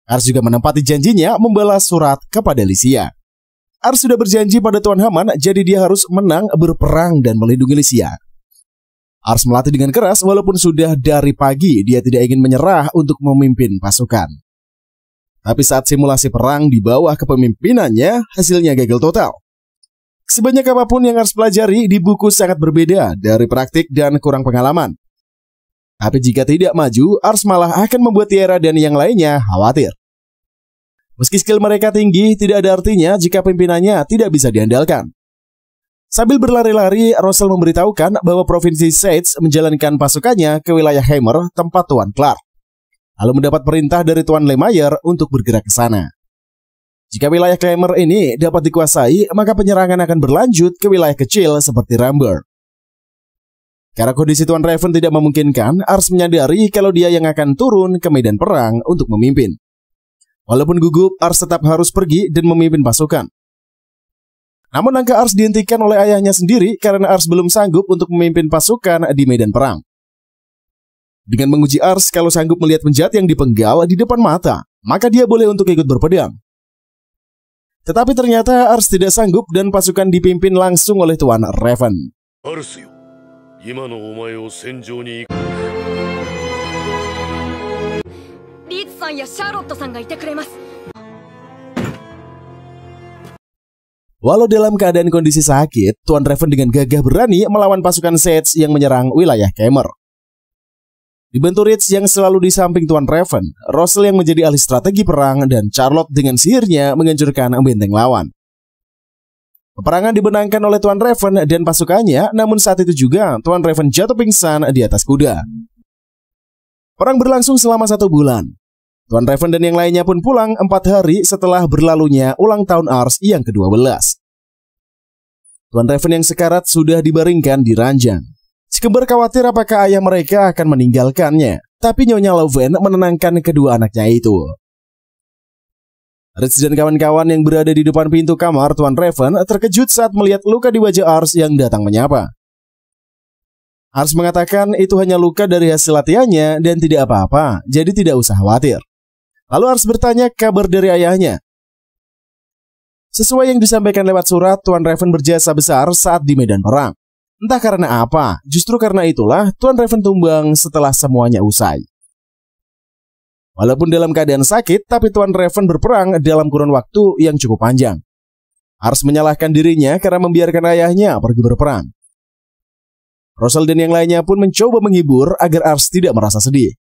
Ars juga menempati janjinya membalas surat kepada Alicia. Ars sudah berjanji pada Tuan Haman, jadi dia harus menang berperang dan melindungi Alicia. Ars melatih dengan keras walaupun sudah dari pagi dia tidak ingin menyerah untuk memimpin pasukan. Tapi saat simulasi perang di bawah kepemimpinannya, hasilnya gagal total. Sebanyak apapun yang Ars pelajari di buku sangat berbeda dari praktik dan kurang pengalaman. Tapi jika tidak maju, Ars malah akan membuat Tiara dan yang lainnya khawatir. Meski skill mereka tinggi, tidak ada artinya jika pimpinannya tidak bisa diandalkan. Sambil berlari-lari, Rosal memberitahukan bahwa Provinsi Zeitz menjalankan pasukannya ke wilayah Khmer, tempat Tuan Clark. Lalu mendapat perintah dari Tuan Lemaire untuk bergerak ke sana. Jika wilayah Khmer ini dapat dikuasai, maka penyerangan akan berlanjut ke wilayah kecil seperti Ramber. Karena kondisi Tuan Raven tidak memungkinkan, Ars menyadari kalau dia yang akan turun ke medan perang untuk memimpin. Walaupun gugup, Ars tetap harus pergi dan memimpin pasukan. Namun langkah Ars dihentikan oleh ayahnya sendiri karena Ars belum sanggup untuk memimpin pasukan di medan perang. Dengan menguji Ars kalau sanggup melihat penjahat yang dipenggal di depan mata, maka dia boleh untuk ikut berpedang. Tetapi ternyata Ars tidak sanggup dan pasukan dipimpin langsung oleh Tuan Raven. リッツさんやシャーロットさんがいてくれます。 Walau dalam keadaan kondisi sakit, Tuan Raven dengan gagah berani melawan pasukan Sage yang menyerang wilayah Khmer. Dibantu Reeds yang selalu di samping Tuan Raven, Russell yang menjadi ahli strategi perang, dan Charlotte dengan sihirnya menghancurkan benteng lawan. Peperangan dimenangkan oleh Tuan Raven dan pasukannya, namun saat itu juga Tuan Raven jatuh pingsan di atas kuda. Perang berlangsung selama 1 bulan. Tuan Raven dan yang lainnya pun pulang 4 hari setelah berlalunya ulang tahun Ars yang ke-12. Tuan Raven yang sekarat sudah dibaringkan di ranjang. Si kembar khawatir apakah ayah mereka akan meninggalkannya, tapi Nyonya Loven menenangkan kedua anaknya itu. Reeds dan kawan-kawan yang berada di depan pintu kamar Tuan Raven terkejut saat melihat luka di wajah Ars yang datang menyapa. Ars mengatakan itu hanya luka dari hasil latihannya dan tidak apa-apa, jadi tidak usah khawatir. Lalu Ars bertanya kabar dari ayahnya. Sesuai yang disampaikan lewat surat, Tuan Raven berjasa besar saat di medan perang. Entah karena apa, justru karena itulah Tuan Raven tumbang setelah semuanya usai. Walaupun dalam keadaan sakit, tapi Tuan Raven berperang dalam kurun waktu yang cukup panjang. Ars menyalahkan dirinya karena membiarkan ayahnya pergi berperang. Russell dan yang lainnya pun mencoba menghibur agar Ars tidak merasa sedih.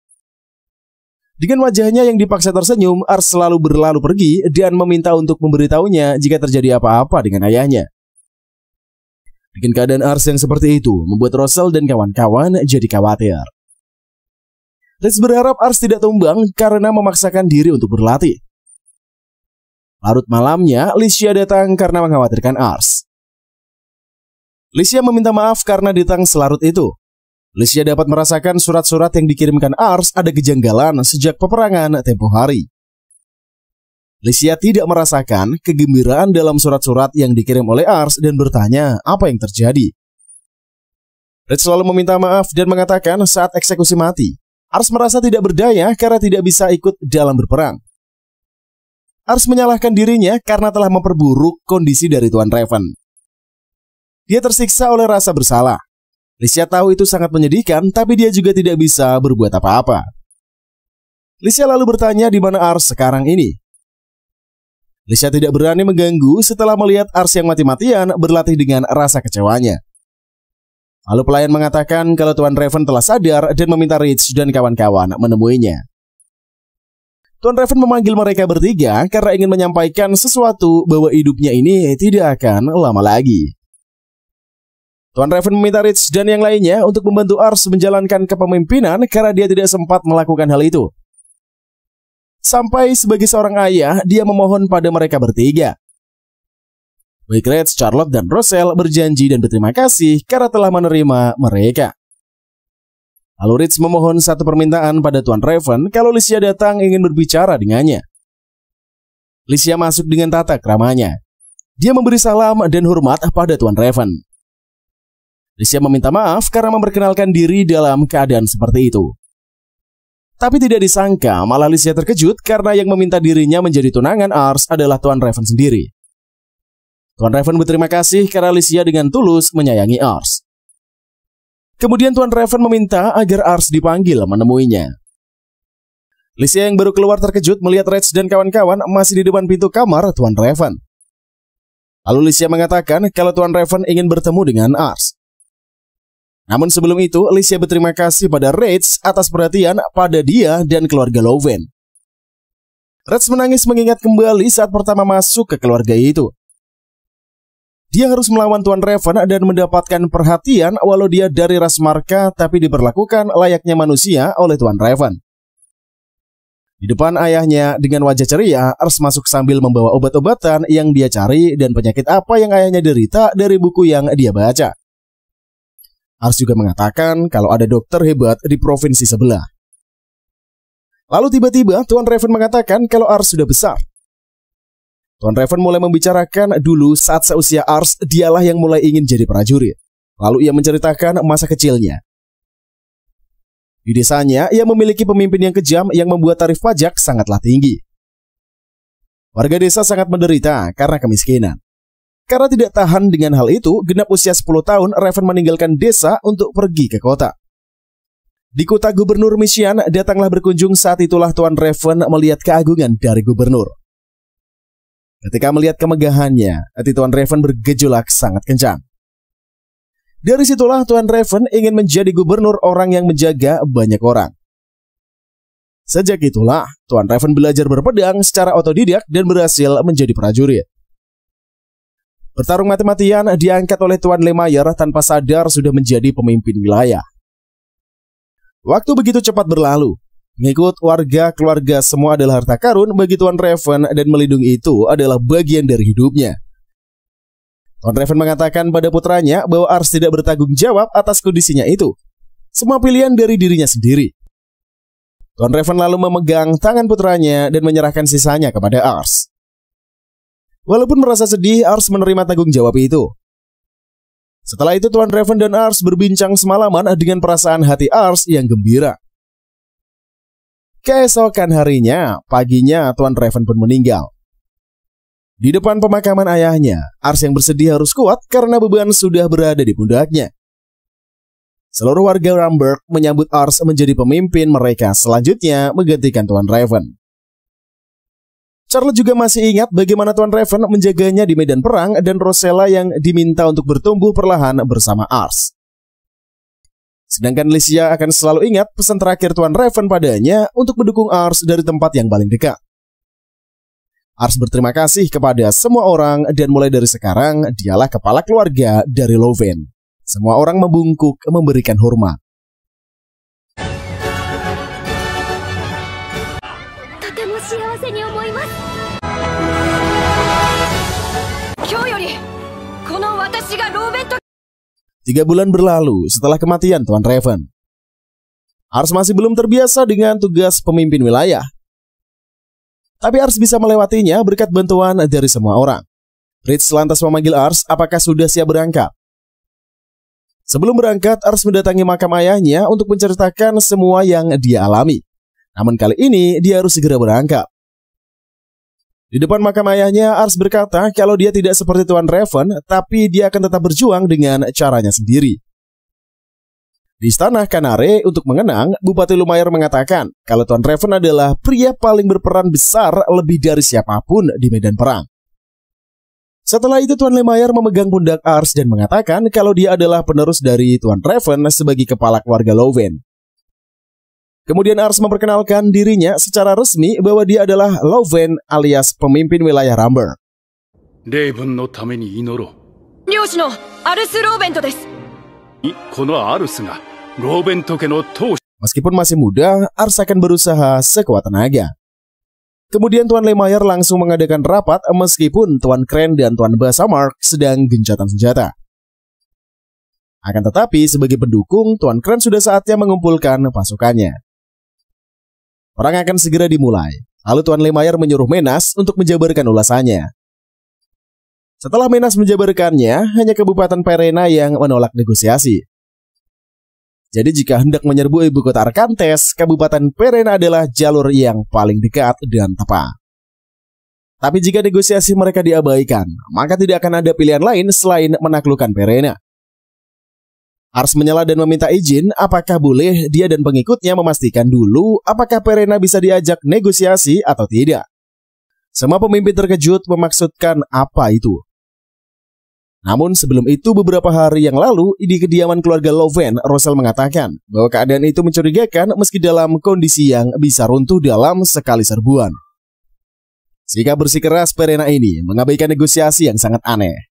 Dengan wajahnya yang dipaksa tersenyum, Ars selalu berlalu pergi dan meminta untuk memberitahunya jika terjadi apa-apa dengan ayahnya. Dengan keadaan Ars yang seperti itu, membuat Russell dan kawan-kawan jadi khawatir. Reeds berharap Ars tidak tumbang karena memaksakan diri untuk berlatih. Larut malamnya, Licia datang karena mengkhawatirkan Ars. Licia meminta maaf karena datang selarut itu. Licia dapat merasakan surat-surat yang dikirimkan Ars ada kejanggalan sejak peperangan tempo hari. Licia tidak merasakan kegembiraan dalam surat-surat yang dikirim oleh Ars dan bertanya apa yang terjadi. Reeds selalu meminta maaf dan mengatakan saat eksekusi mati, Ars merasa tidak berdaya karena tidak bisa ikut dalam berperang. Ars menyalahkan dirinya karena telah memperburuk kondisi dari Tuan Raven. Dia tersiksa oleh rasa bersalah. Licia tahu itu sangat menyedihkan, tapi dia juga tidak bisa berbuat apa-apa. Licia lalu bertanya di mana Ars sekarang ini. Licia tidak berani mengganggu setelah melihat Ars yang mati-matian berlatih dengan rasa kecewanya. Lalu pelayan mengatakan kalau Tuan Raven telah sadar dan meminta Reeds dan kawan-kawan menemuinya. Tuan Raven memanggil mereka bertiga karena ingin menyampaikan sesuatu bahwa hidupnya ini tidak akan lama lagi. Tuan Raven meminta Reeds dan yang lainnya untuk membantu Ars menjalankan kepemimpinan karena dia tidak sempat melakukan hal itu. Sampai sebagai seorang ayah, dia memohon pada mereka bertiga. Baik Reeds, Charlotte, dan Russell berjanji dan berterima kasih karena telah menerima mereka. Lalu Reeds memohon satu permintaan pada Tuan Raven kalau Licia datang ingin berbicara dengannya. Licia masuk dengan tata keramanya. Dia memberi salam dan hormat pada Tuan Raven. Licia meminta maaf karena memperkenalkan diri dalam keadaan seperti itu. Tapi tidak disangka malah Licia terkejut karena yang meminta dirinya menjadi tunangan Ars adalah Tuan Raven sendiri. Tuan Raven berterima kasih karena Licia dengan tulus menyayangi Ars. Kemudian Tuan Raven meminta agar Ars dipanggil menemuinya. Licia yang baru keluar terkejut melihat Reeds dan kawan-kawan masih di depan pintu kamar Tuan Raven. Lalu Licia mengatakan kalau Tuan Raven ingin bertemu dengan Ars. Namun sebelum itu, Licia berterima kasih pada Reeds atas perhatian pada dia dan keluarga Loven. Reeds menangis mengingat kembali saat pertama masuk ke keluarga itu. Dia harus melawan Tuan Raven dan mendapatkan perhatian walau dia dari ras marka tapi diperlakukan layaknya manusia oleh Tuan Raven. Di depan ayahnya dengan wajah ceria, Ars masuk sambil membawa obat-obatan yang dia cari dan penyakit apa yang ayahnya derita dari buku yang dia baca. Ars juga mengatakan kalau ada dokter hebat di provinsi sebelah. Lalu tiba-tiba Tuan Raven mengatakan kalau Ars sudah besar. Tuan Raven mulai membicarakan dulu saat seusia Ars dialah yang mulai ingin jadi prajurit. Lalu ia menceritakan masa kecilnya. Di desanya, ia memiliki pemimpin yang kejam yang membuat tarif pajak sangatlah tinggi. Warga desa sangat menderita karena kemiskinan. Karena tidak tahan dengan hal itu, genap usia 10 tahun Raven meninggalkan desa untuk pergi ke kota. Di kota Gubernur Mission, datanglah berkunjung saat itulah Tuan Raven melihat keagungan dari gubernur. Ketika melihat kemegahannya, hati Tuan Raven bergejolak sangat kencang. Dari situlah Tuan Raven ingin menjadi gubernur orang yang menjaga banyak orang. Sejak itulah, Tuan Raven belajar berpedang secara otodidak dan berhasil menjadi prajurit. Bertarung mati-matian diangkat oleh Tuan Lemaire tanpa sadar sudah menjadi pemimpin wilayah. Waktu begitu cepat berlalu. Mengikut warga, keluarga semua adalah harta karun bagi Tuan Raven dan melindungi itu adalah bagian dari hidupnya. Tuan Raven mengatakan pada putranya bahwa Ars tidak bertanggung jawab atas kondisinya itu. Semua pilihan dari dirinya sendiri. Tuan Raven lalu memegang tangan putranya dan menyerahkan sisanya kepada Ars. Walaupun merasa sedih, Ars menerima tanggung jawab itu. Setelah itu Tuan Raven dan Ars berbincang semalaman dengan perasaan hati Ars yang gembira. Keesokan harinya, paginya Tuan Raven pun meninggal. Di depan pemakaman ayahnya, Ars yang bersedih harus kuat karena beban sudah berada di pundaknya. Seluruh warga Ramberg menyambut Ars menjadi pemimpin mereka selanjutnya menggantikan Tuan Raven. Charles juga masih ingat bagaimana Tuan Raven menjaganya di medan perang dan Rosella yang diminta untuk bertumbuh perlahan bersama Ars. Sedangkan Licia akan selalu ingat pesan terakhir Tuan Raven padanya untuk mendukung Ars dari tempat yang paling dekat. Ars berterima kasih kepada semua orang dan mulai dari sekarang dialah kepala keluarga dari Loven. Semua orang membungkuk memberikan hormat. Tiga bulan berlalu setelah kematian Tuan Raven. Ars masih belum terbiasa dengan tugas pemimpin wilayah. Tapi Ars bisa melewatinya berkat bantuan dari semua orang. Ritz lantas memanggil Ars apakah sudah siap berangkat. Sebelum berangkat, Ars mendatangi makam ayahnya untuk menceritakan semua yang dia alami. Namun kali ini dia harus segera berangkat. Di depan makam ayahnya, Ars berkata kalau dia tidak seperti Tuan Raven, tapi dia akan tetap berjuang dengan caranya sendiri. Di Istana Kanare, untuk mengenang, Bupati Lumayer mengatakan kalau Tuan Raven adalah pria paling berperan besar lebih dari siapapun di medan perang. Setelah itu Tuan Lemaire memegang pundak Ars dan mengatakan kalau dia adalah penerus dari Tuan Raven sebagai kepala keluarga Loven. Kemudian Ars memperkenalkan dirinya secara resmi bahwa dia adalah Loven alias pemimpin wilayah Ramberg. Meskipun masih muda, Ars akan berusaha sekuat tenaga. Kemudian Tuan Lemaire langsung mengadakan rapat meskipun Tuan Kren dan Tuan Basamark sedang gencatan senjata. Akan tetapi sebagai pendukung, Tuan Kren sudah saatnya mengumpulkan pasukannya. Perang akan segera dimulai. Lalu Tuan Lemaire menyuruh Menas untuk menjabarkan ulasannya. Setelah Menas menjabarkannya, hanya Kabupaten Perena yang menolak negosiasi. Jadi jika hendak menyerbu ibu kota Arkantes, Kabupaten Perena adalah jalur yang paling dekat dan tepat. Tapi jika negosiasi mereka diabaikan, maka tidak akan ada pilihan lain selain menaklukkan Perena. Ars menyela dan meminta izin apakah boleh dia dan pengikutnya memastikan dulu apakah Perena bisa diajak negosiasi atau tidak. Semua pemimpin terkejut memaksudkan apa itu. Namun sebelum itu beberapa hari yang lalu di kediaman keluarga Loven, Rosel mengatakan bahwa keadaan itu mencurigakan meski dalam kondisi yang bisa runtuh dalam sekali serbuan. Sikap bersikeras Perena ini mengabaikan negosiasi yang sangat aneh.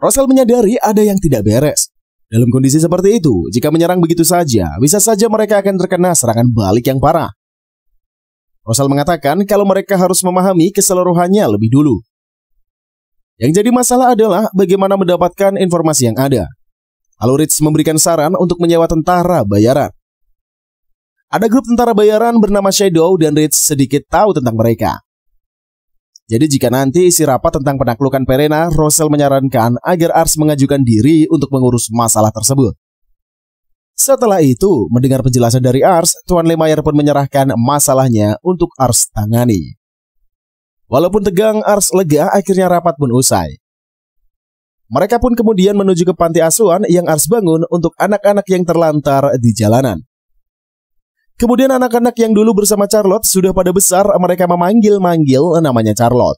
Rosel menyadari ada yang tidak beres. Dalam kondisi seperti itu, jika menyerang begitu saja, bisa saja mereka akan terkena serangan balik yang parah. Rosel mengatakan kalau mereka harus memahami keseluruhannya lebih dulu. Yang jadi masalah adalah bagaimana mendapatkan informasi yang ada. Lalu Ritz memberikan saran untuk menyewa tentara bayaran. Ada grup tentara bayaran bernama Shadow dan Ritz sedikit tahu tentang mereka. Jadi jika nanti isi rapat tentang penaklukan Perena, Rosel menyarankan agar Ars mengajukan diri untuk mengurus masalah tersebut. Setelah itu, mendengar penjelasan dari Ars, Tuan Lemaire pun menyerahkan masalahnya untuk Ars tangani. Walaupun tegang, Ars lega, akhirnya rapat pun usai. Mereka pun kemudian menuju ke panti asuhan yang Ars bangun untuk anak-anak yang terlantar di jalanan. Kemudian anak-anak yang dulu bersama Charlotte sudah pada besar, mereka memanggil-manggil namanya Charlotte.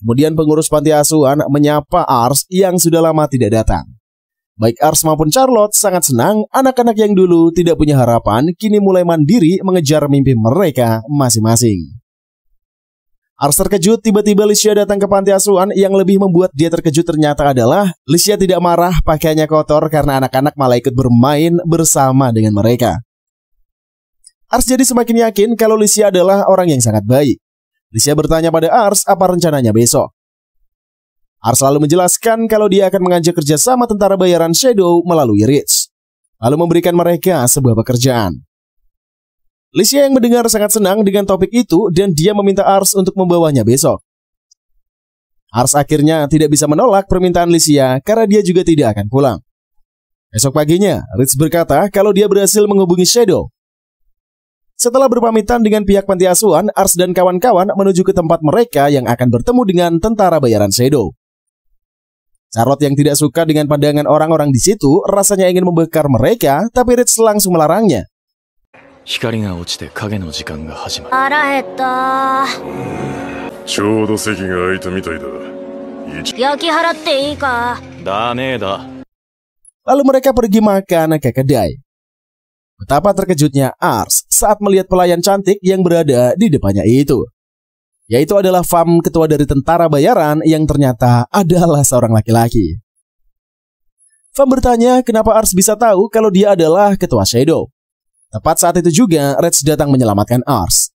Kemudian pengurus panti asuhan menyapa Ars yang sudah lama tidak datang. Baik Ars maupun Charlotte sangat senang anak-anak yang dulu tidak punya harapan kini mulai mandiri mengejar mimpi mereka masing-masing. Ars terkejut tiba-tiba Licia datang ke panti asuhan. Yang lebih membuat dia terkejut ternyata adalah Licia tidak marah pakaiannya kotor karena anak-anak malah ikut bermain bersama dengan mereka. Ars jadi semakin yakin kalau Licia adalah orang yang sangat baik. Licia bertanya pada Ars apa rencananya besok. Ars lalu menjelaskan kalau dia akan mengajak kerjasama tentara bayaran Shadow melalui Reach, lalu memberikan mereka sebuah pekerjaan. Licia yang mendengar sangat senang dengan topik itu dan dia meminta Ars untuk membawanya besok. Ars akhirnya tidak bisa menolak permintaan Licia karena dia juga tidak akan pulang. Esok paginya, Reach berkata kalau dia berhasil menghubungi Shadow. Setelah berpamitan dengan pihak panti asuhan, Ars dan kawan-kawan menuju ke tempat mereka yang akan bertemu dengan tentara bayaran Shadow. Charlotte yang tidak suka dengan pandangan orang-orang di situ rasanya ingin membekar mereka, tapi Reach langsung melarangnya. Lalu mereka pergi makan ke kedai. Betapa terkejutnya Ars saat melihat pelayan cantik yang berada di depannya itu. Yaitu adalah Fam, ketua dari tentara bayaran yang ternyata adalah seorang laki-laki. Fam bertanya kenapa Ars bisa tahu kalau dia adalah ketua Shadow. Tepat saat itu juga Reach datang menyelamatkan Ars.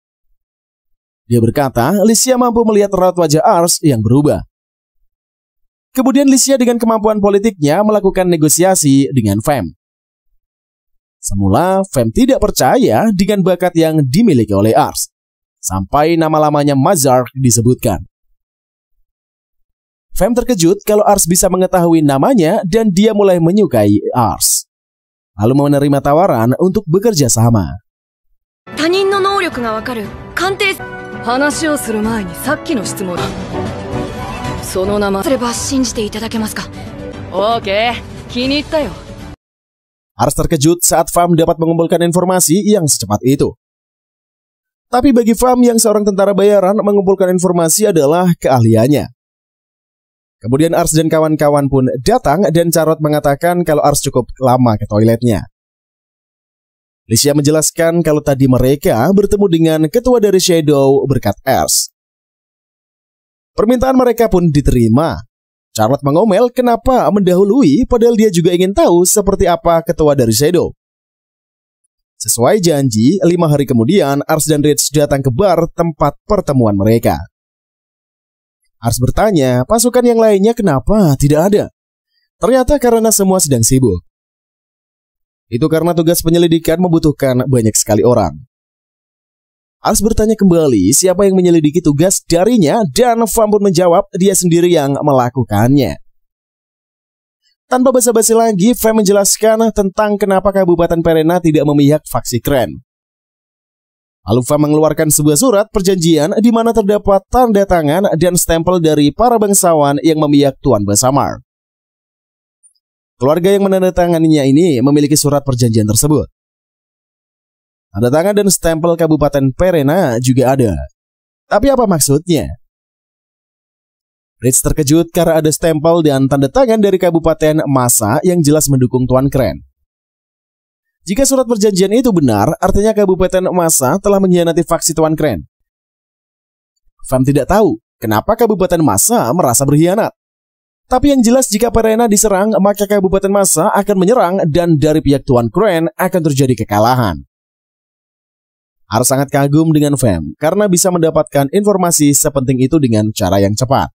Dia berkata Licia mampu melihat raut wajah Ars yang berubah. Kemudian Licia dengan kemampuan politiknya melakukan negosiasi dengan Fam. Semula, Fam tidak percaya dengan bakat yang dimiliki oleh Ars, sampai nama-lamanya Mazark disebutkan. Fam terkejut kalau Ars bisa mengetahui namanya dan dia mulai menyukai Ars. Lalu menerima tawaran untuk bekerja sama. Ars terkejut saat Fam dapat mengumpulkan informasi yang secepat itu. Tapi bagi Fam yang seorang tentara bayaran, mengumpulkan informasi adalah keahliannya. Kemudian Ars dan kawan-kawan pun datang dan Charlotte mengatakan kalau Ars cukup lama ke toiletnya. Licia menjelaskan kalau tadi mereka bertemu dengan ketua dari Shadow berkat Ars. Permintaan mereka pun diterima. Charlotte mengomel kenapa mendahului padahal dia juga ingin tahu seperti apa ketua dari Shadow. Sesuai janji, 5 hari kemudian Ars dan Reach datang ke bar tempat pertemuan mereka. Ars bertanya pasukan yang lainnya kenapa tidak ada. Ternyata karena semua sedang sibuk. Itu karena tugas penyelidikan membutuhkan banyak sekali orang. Ars bertanya kembali siapa yang menyelidiki tugas darinya dan Fam pun menjawab dia sendiri yang melakukannya. Tanpa basa-basi lagi, Fam menjelaskan tentang kenapa Kabupaten Perena tidak memihak faksi Kren. Lalu Fam mengeluarkan sebuah surat perjanjian di mana terdapat tanda tangan dan stempel dari para bangsawan yang memihak Tuan Basamar. Keluarga yang menandatanganinya ini memiliki surat perjanjian tersebut. Tanda tangan dan stempel Kabupaten Perena juga ada. Tapi apa maksudnya? Reach terkejut karena ada stempel dan tanda tangan dari Kabupaten Masa yang jelas mendukung Tuan Kren. Jika surat perjanjian itu benar, artinya Kabupaten Masa telah mengkhianati faksi Tuan Kren. Fam tidak tahu kenapa Kabupaten Masa merasa berkhianat. Tapi yang jelas jika Perena diserang, maka Kabupaten Masa akan menyerang dan dari pihak Tuan Kren akan terjadi kekalahan. Ars sangat kagum dengan Fam karena bisa mendapatkan informasi sepenting itu dengan cara yang cepat.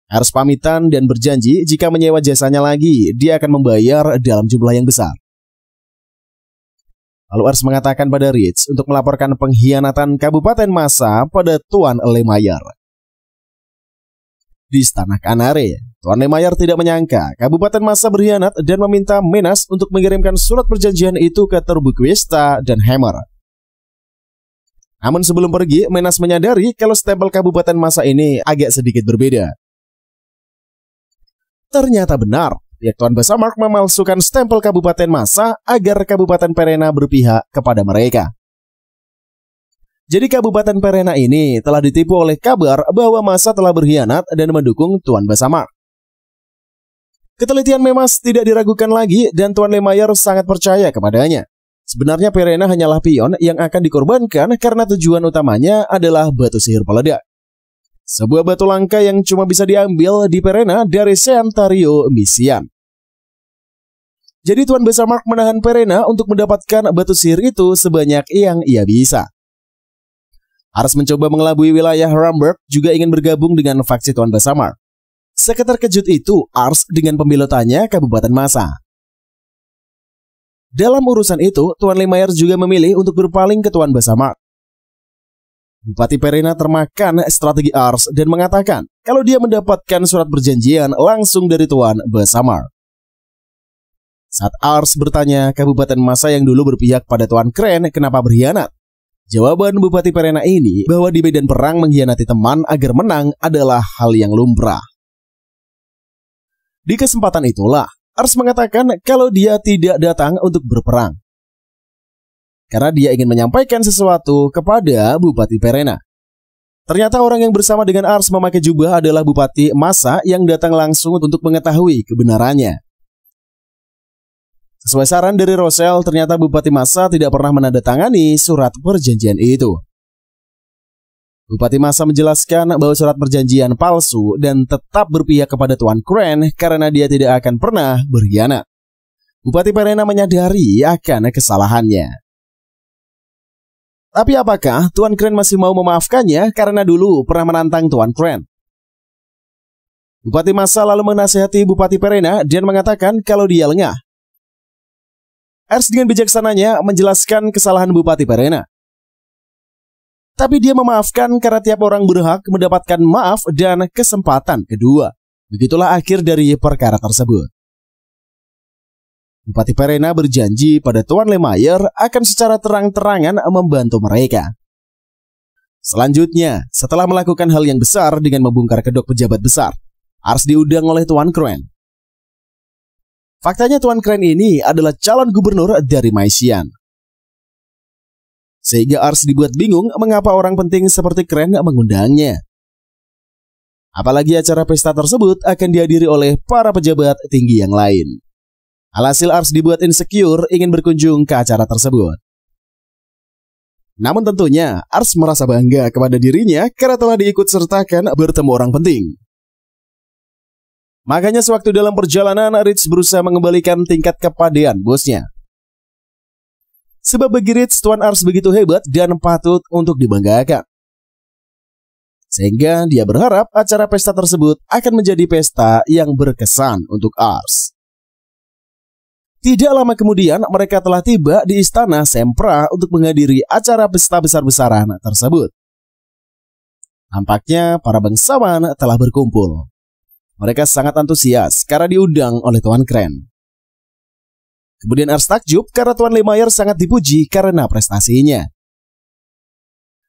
Ars pamitan dan berjanji jika menyewa jasanya lagi, dia akan membayar dalam jumlah yang besar. Lalu Ars mengatakan pada Reach untuk melaporkan pengkhianatan Kabupaten Masa pada Tuan Lemayer. Di Istana Kanare, Tuan Lemayer tidak menyangka Kabupaten Masa berkhianat dan meminta Menas untuk mengirimkan surat perjanjian itu ke Turbuquesta dan Hammer. Namun sebelum pergi, Menas menyadari kalau stempel Kabupaten Masa ini agak sedikit berbeda. Ternyata benar, pihak Tuan Basamark memalsukan stempel Kabupaten Masa agar Kabupaten Perena berpihak kepada mereka. Jadi Kabupaten Perena ini telah ditipu oleh kabar bahwa Masa telah berkhianat dan mendukung Tuan Basamark. Ketelitian Memas tidak diragukan lagi dan Tuan Lemayer sangat percaya kepadanya. Sebenarnya Perena hanyalah pion yang akan dikorbankan karena tujuan utamanya adalah batu sihir peledak. Sebuah batu langka yang cuma bisa diambil di Perena dari Seantario Misian. Jadi Tuan Basamark menahan Perena untuk mendapatkan batu sihir itu sebanyak yang ia bisa. Ars mencoba mengelabui wilayah Ramberg juga ingin bergabung dengan faksi Tuan Basamark. Seketerkejut itu Ars dengan pemilotannya Kabupaten Masa. Dalam urusan itu, Tuan Lemayer juga memilih untuk berpaling ke Tuan Basamark. Bupati Perena termakan strategi Ars dan mengatakan kalau dia mendapatkan surat perjanjian langsung dari Tuan Basamark. Saat Ars bertanya Kabupaten Masa yang dulu berpihak pada Tuan Kren kenapa berkhianat, jawaban Bupati Perena ini bahwa di medan perang mengkhianati teman agar menang adalah hal yang lumrah. Di kesempatan itulah Ars mengatakan kalau dia tidak datang untuk berperang, karena dia ingin menyampaikan sesuatu kepada Bupati Perena. Ternyata orang yang bersama dengan Ars memakai jubah adalah Bupati Masa yang datang langsung untuk mengetahui kebenarannya. Sesuai saran dari Rosel, ternyata Bupati Masa tidak pernah menandatangani surat perjanjian itu. Bupati Masa menjelaskan bahwa surat perjanjian palsu dan tetap berpihak kepada Tuan Kren karena dia tidak akan pernah berkhianat. Bupati Perena menyadari akan kesalahannya. Tapi apakah Tuan Kren masih mau memaafkannya karena dulu pernah menantang Tuan Kren? Bupati Masa lalu menasihati Bupati Perena dan mengatakan kalau dia lengah. Ars dengan bijaksananya menjelaskan kesalahan Bupati Perena. Tapi dia memaafkan karena tiap orang berhak mendapatkan maaf dan kesempatan kedua. Begitulah akhir dari perkara tersebut. Bupati Perena berjanji pada Tuan Lemayer akan secara terang-terangan membantu mereka. Selanjutnya, setelah melakukan hal yang besar dengan membongkar kedok pejabat besar, Ars diundang oleh Tuan Kren. Faktanya Tuan Kren ini adalah calon gubernur dari Maisian. Sehingga Ars dibuat bingung mengapa orang penting seperti Kren mengundangnya. Apalagi acara pesta tersebut akan dihadiri oleh para pejabat tinggi yang lain. Alhasil Ars dibuat insecure ingin berkunjung ke acara tersebut. Namun tentunya Ars merasa bangga kepada dirinya karena telah diikut sertakan bertemu orang penting. Makanya sewaktu dalam perjalanan Ritz berusaha mengembalikan tingkat kepadean bosnya. Sebab bagi Ritz Tuan Ars begitu hebat dan patut untuk dibanggakan. Sehingga dia berharap acara pesta tersebut akan menjadi pesta yang berkesan untuk Ars. Tidak lama kemudian mereka telah tiba di istana Sempra untuk menghadiri acara pesta besar-besaran tersebut. Nampaknya para bangsawan telah berkumpul. Mereka sangat antusias karena diundang oleh Tuan Kren. Kemudian Ars takjub karena Tuan Lemayer sangat dipuji karena prestasinya.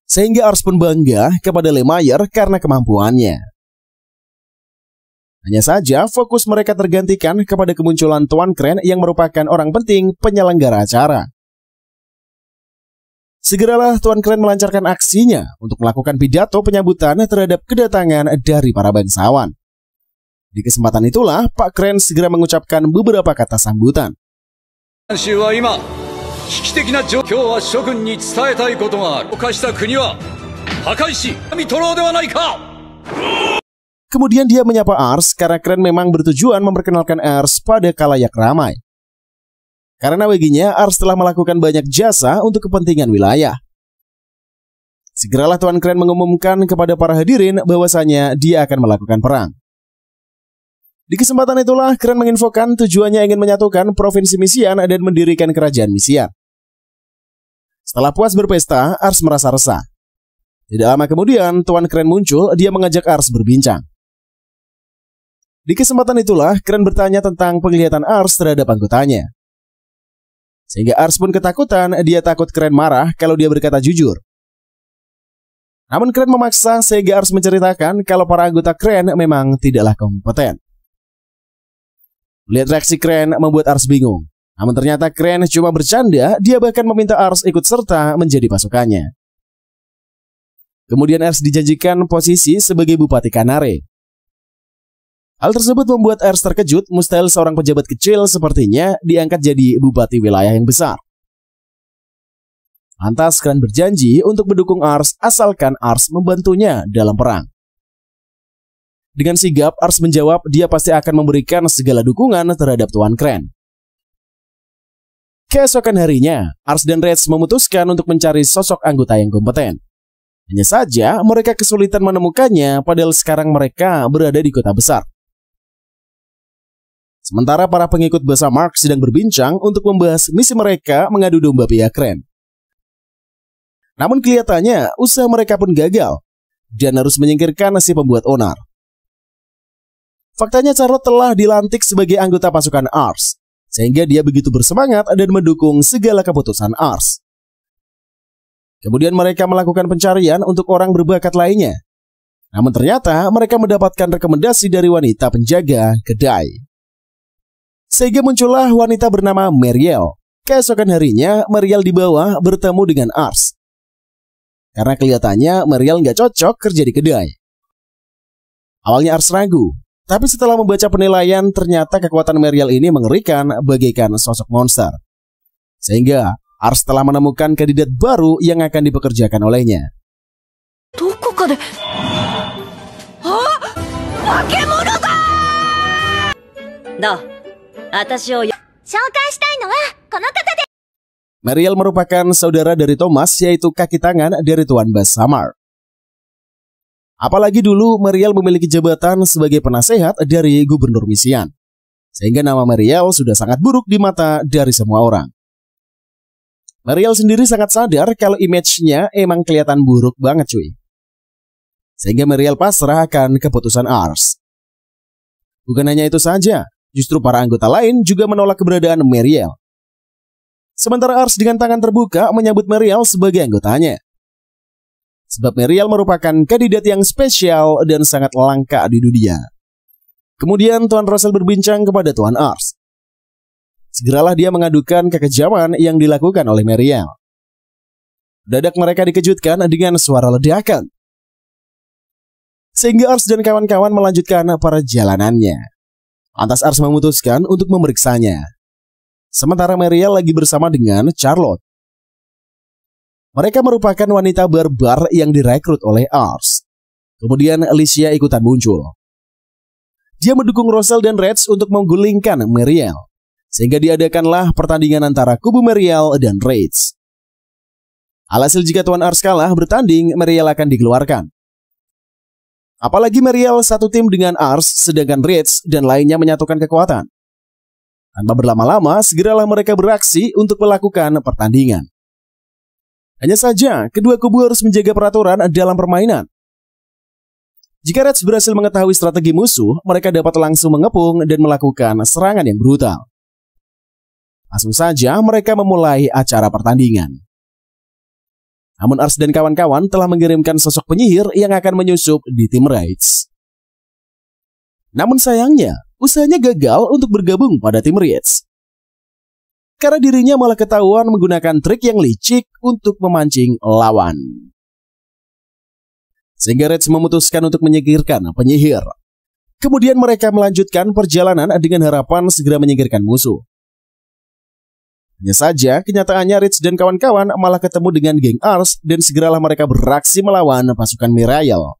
Sehingga Ars pun bangga kepada Lemayer karena kemampuannya. Hanya saja fokus mereka tergantikan kepada kemunculan Tuan Kren yang merupakan orang penting penyelenggara acara. Segeralah Tuan Kren melancarkan aksinya untuk melakukan pidato penyambutan terhadap kedatangan dari para bangsawan. Di kesempatan itulah Pak Kren segera mengucapkan beberapa kata sambutan. Kemudian dia menyapa Ars karena Kren memang bertujuan memperkenalkan Ars pada khalayak ramai. Karena baginya Ars telah melakukan banyak jasa untuk kepentingan wilayah. Segeralah Tuan Kren mengumumkan kepada para hadirin bahwasanya dia akan melakukan perang. Di kesempatan itulah Kren menginfokan tujuannya ingin menyatukan Provinsi Misian dan mendirikan kerajaan Misian. Setelah puas berpesta, Ars merasa resah. Tidak lama kemudian Tuan Kren muncul, dia mengajak Ars berbincang. Di kesempatan itulah Kren bertanya tentang penglihatan Ars terhadap anggotanya. Sehingga Ars pun ketakutan, dia takut Kren marah kalau dia berkata jujur. Namun Crane memaksa sehingga Ars menceritakan kalau para anggota Crane memang tidaklah kompeten. Melihat reaksi Crane membuat Ars bingung. Namun ternyata Crane cuma bercanda, dia bahkan meminta Ars ikut serta menjadi pasukannya. Kemudian Ars dijanjikan posisi sebagai Bupati Kanare. Hal tersebut membuat Ars terkejut, mustahil seorang pejabat kecil sepertinya diangkat jadi bupati wilayah yang besar. Lantas Crane berjanji untuk mendukung Ars asalkan Ars membantunya dalam perang. Dengan sigap Ars menjawab dia pasti akan memberikan segala dukungan terhadap Tuan Crane. Keesokan harinya, Ars dan Reds memutuskan untuk mencari sosok anggota yang kompeten. Hanya saja mereka kesulitan menemukannya padahal sekarang mereka berada di kota besar. Sementara para pengikut Basa Mark sedang berbincang untuk membahas misi mereka mengadu domba pihak Crane. Namun kelihatannya usaha mereka pun gagal dan harus menyingkirkan si pembuat onar. Faktanya Charlotte telah dilantik sebagai anggota pasukan Ars, sehingga dia begitu bersemangat dan mendukung segala keputusan Ars. Kemudian mereka melakukan pencarian untuk orang berbakat lainnya. Namun ternyata mereka mendapatkan rekomendasi dari wanita penjaga kedai. Sehingga muncullah wanita bernama Mariel. Keesokan harinya Mariel dibawa bertemu dengan Ars. Karena kelihatannya Mariel nggak cocok kerja di kedai. Awalnya Ars ragu, tapi setelah membaca penilaian ternyata kekuatan Mariel ini mengerikan bagaikan sosok monster. Sehingga Ars telah menemukan kandidat baru yang akan dipekerjakan olehnya. Mariel merupakan saudara dari Thomas, yaitu kaki tangan dari Tuan Basa Mark. Apalagi dulu Mariel memiliki jabatan sebagai penasehat dari Gubernur Misian, sehingga nama Mariel sudah sangat buruk di mata dari semua orang. Mariel sendiri sangat sadar kalau image-nya emang kelihatan buruk banget cuy. Sehingga Mariel pasrah akan keputusan Ars. Bukan hanya itu saja, justru para anggota lain juga menolak keberadaan Mariel. Sementara Ars dengan tangan terbuka menyambut Mariel sebagai anggotanya. Sebab Mariel merupakan kandidat yang spesial dan sangat langka di dunia. Kemudian Tuan Russell berbincang kepada Tuan Ars. Segeralah dia mengadukan kekejaman yang dilakukan oleh Mariel. Dadak mereka dikejutkan dengan suara ledakan. Sehingga Ars dan kawan-kawan melanjutkan perjalanannya. Lantas Ars memutuskan untuk memeriksanya. Sementara Mariel lagi bersama dengan Charlotte. Mereka merupakan wanita barbar yang direkrut oleh Ars. Kemudian Alicia ikutan muncul. Dia mendukung Russell dan Reds untuk menggulingkan Mariel. Sehingga diadakanlah pertandingan antara kubu Mariel dan Reds. Alhasil jika Tuan Ars kalah bertanding, Mariel akan dikeluarkan. Apalagi Mariel satu tim dengan Ars, sedangkan Reds dan lainnya menyatukan kekuatan. Tanpa berlama-lama, segeralah mereka beraksi untuk melakukan pertandingan. Hanya saja, kedua kubu harus menjaga peraturan dalam permainan. Jika Reds berhasil mengetahui strategi musuh, mereka dapat langsung mengepung dan melakukan serangan yang brutal. Langsung saja mereka memulai acara pertandingan. Namun Ars dan kawan-kawan telah mengirimkan sosok penyihir yang akan menyusup di tim Reds. Namun sayangnya, usahanya gagal untuk bergabung pada tim Reds. Karena dirinya malah ketahuan menggunakan trik yang licik untuk memancing lawan. Sehingga Reds memutuskan untuk menyingkirkan penyihir. Kemudian mereka melanjutkan perjalanan dengan harapan segera menyingkirkan musuh. Hanya saja, kenyataannya Reds dan kawan-kawan malah ketemu dengan geng Ars dan segeralah mereka beraksi melawan pasukan Mariel.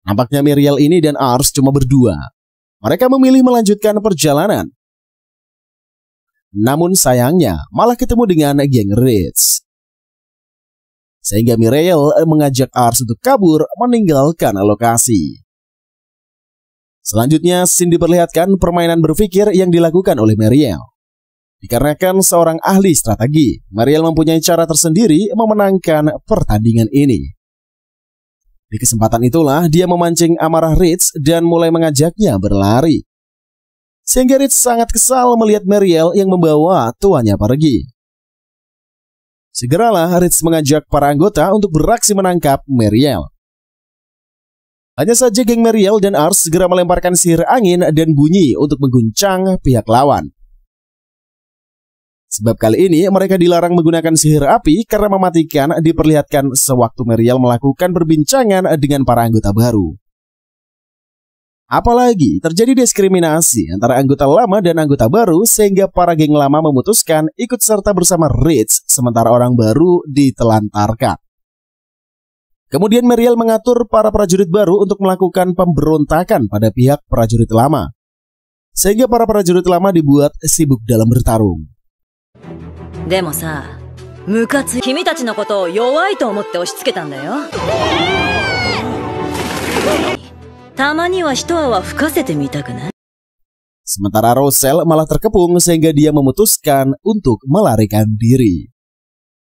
Nampaknya Mariel ini dan Ars cuma berdua. Mereka memilih melanjutkan perjalanan. Namun sayangnya malah ketemu dengan geng Reds. Sehingga Mariel mengajak Ars untuk kabur meninggalkan lokasi. Selanjutnya, scene diperlihatkan permainan berpikir yang dilakukan oleh Mariel. Dikarenakan seorang ahli strategi, Mariel mempunyai cara tersendiri memenangkan pertandingan ini. Di kesempatan itulah dia memancing amarah Reds dan mulai mengajaknya berlari. Sehingga Reds sangat kesal melihat Mariel yang membawa tuannya pergi. Segeralah Ritz mengajak para anggota untuk beraksi menangkap Mariel. Hanya saja geng Mariel dan Ars segera melemparkan sihir angin dan bunyi untuk mengguncang pihak lawan. Sebab kali ini mereka dilarang menggunakan sihir api karena mematikan diperlihatkan sewaktu Mariel melakukan perbincangan dengan para anggota baru. Apalagi terjadi diskriminasi antara anggota lama dan anggota baru sehingga para geng lama memutuskan ikut serta bersama Ritz sementara orang baru ditelantarkan. Kemudian Mariel mengatur para prajurit baru untuk melakukan pemberontakan pada pihak prajurit lama. Sehingga para prajurit lama dibuat sibuk dalam bertarung. でもさ、ムカつ君たちのことを弱いと思って押し付けたんだよ。たまには一泡吹かせてみたくない? Sementara Roselle malah terkepung sehingga dia memutuskan untuk melarikan diri.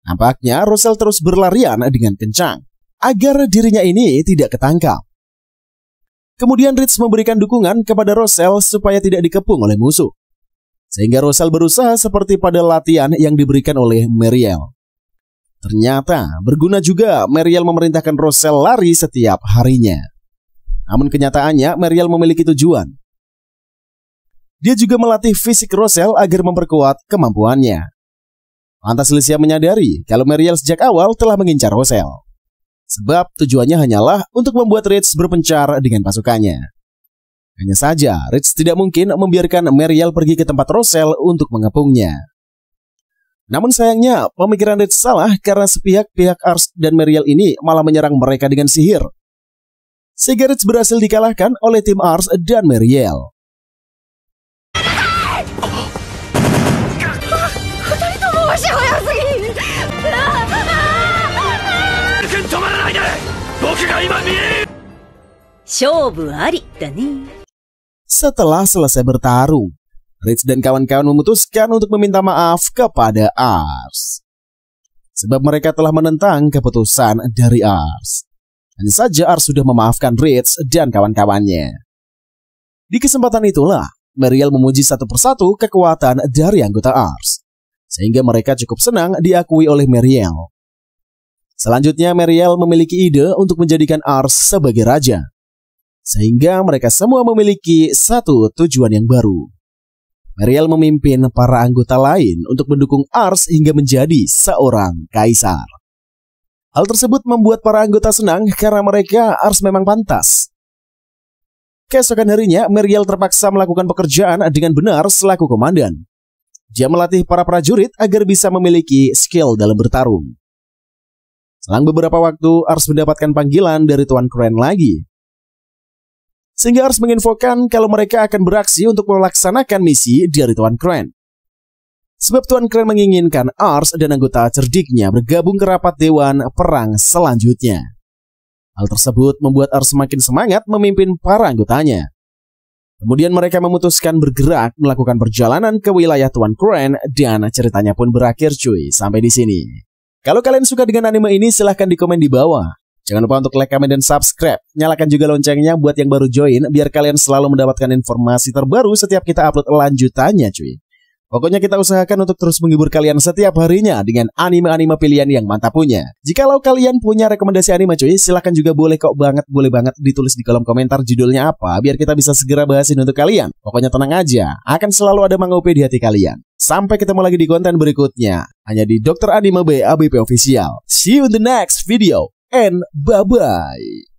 Nampaknya Roselle terus berlarian dengan kencang agar dirinya ini tidak ketangkap. Kemudian Ritz memberikan dukungan kepada Roselle supaya tidak dikepung oleh musuh. Sehingga Roselle berusaha seperti pada latihan yang diberikan oleh Mariel. Ternyata berguna juga Mariel memerintahkan Roselle lari setiap harinya. Namun kenyataannya Mariel memiliki tujuan. Dia juga melatih fisik Roselle agar memperkuat kemampuannya. Lantas Alicia menyadari kalau Mariel sejak awal telah mengincar Roselle. Sebab tujuannya hanyalah untuk membuat Ritz berpencar dengan pasukannya. Hanya saja Ritz tidak mungkin membiarkan Mariel pergi ke tempat Roselle untuk mengepungnya. Namun sayangnya pemikiran Ritz salah karena sepihak Ars dan Mariel ini malah menyerang mereka dengan sihir. Sehingga Ritz berhasil dikalahkan oleh tim Ars dan Mariel. Setelah selesai bertarung, Ritz dan kawan-kawan memutuskan untuk meminta maaf kepada Ars. Sebab mereka telah menentang keputusan dari Ars. Hanya saja Ars sudah memaafkan Ritz dan kawan-kawannya. Di kesempatan itulah, Mariel memuji satu persatu kekuatan dari anggota Ars. Sehingga mereka cukup senang diakui oleh Mariel. Selanjutnya Mariel memiliki ide untuk menjadikan Ars sebagai raja. Sehingga mereka semua memiliki satu tujuan yang baru. Mariel memimpin para anggota lain untuk mendukung Ars hingga menjadi seorang kaisar. Hal tersebut membuat para anggota senang karena mereka Ars memang pantas. Keesokan harinya Mariel terpaksa melakukan pekerjaan dengan benar selaku komandan. Dia melatih para prajurit agar bisa memiliki skill dalam bertarung. Selang beberapa waktu, Ars mendapatkan panggilan dari Tuan Crane lagi. Sehingga Ars menginfokan kalau mereka akan beraksi untuk melaksanakan misi dari Tuan Crane. Sebab Tuan Crane menginginkan Ars dan anggota cerdiknya bergabung ke rapat Dewan Perang selanjutnya. Hal tersebut membuat Ars semakin semangat memimpin para anggotanya. Kemudian mereka memutuskan bergerak melakukan perjalanan ke wilayah Tuan Crane dan ceritanya pun berakhir cuy sampai di sini. Kalau kalian suka dengan anime ini silahkan di komen di bawah. Jangan lupa untuk like, komen, dan subscribe. Nyalakan juga loncengnya buat yang baru join biar kalian selalu mendapatkan informasi terbaru setiap kita upload lanjutannya cuy. Pokoknya kita usahakan untuk terus menghibur kalian setiap harinya dengan anime-anime pilihan yang mantap punya. Jikalau kalian punya rekomendasi anime cuy, silahkan juga boleh banget ditulis di kolom komentar judulnya apa biar kita bisa segera bahasin untuk kalian. Pokoknya tenang aja, akan selalu ada Mang OP di hati kalian. Sampai ketemu lagi di konten berikutnya, hanya di Dr. Anime B ABP Official. See you in the next video, and bye-bye.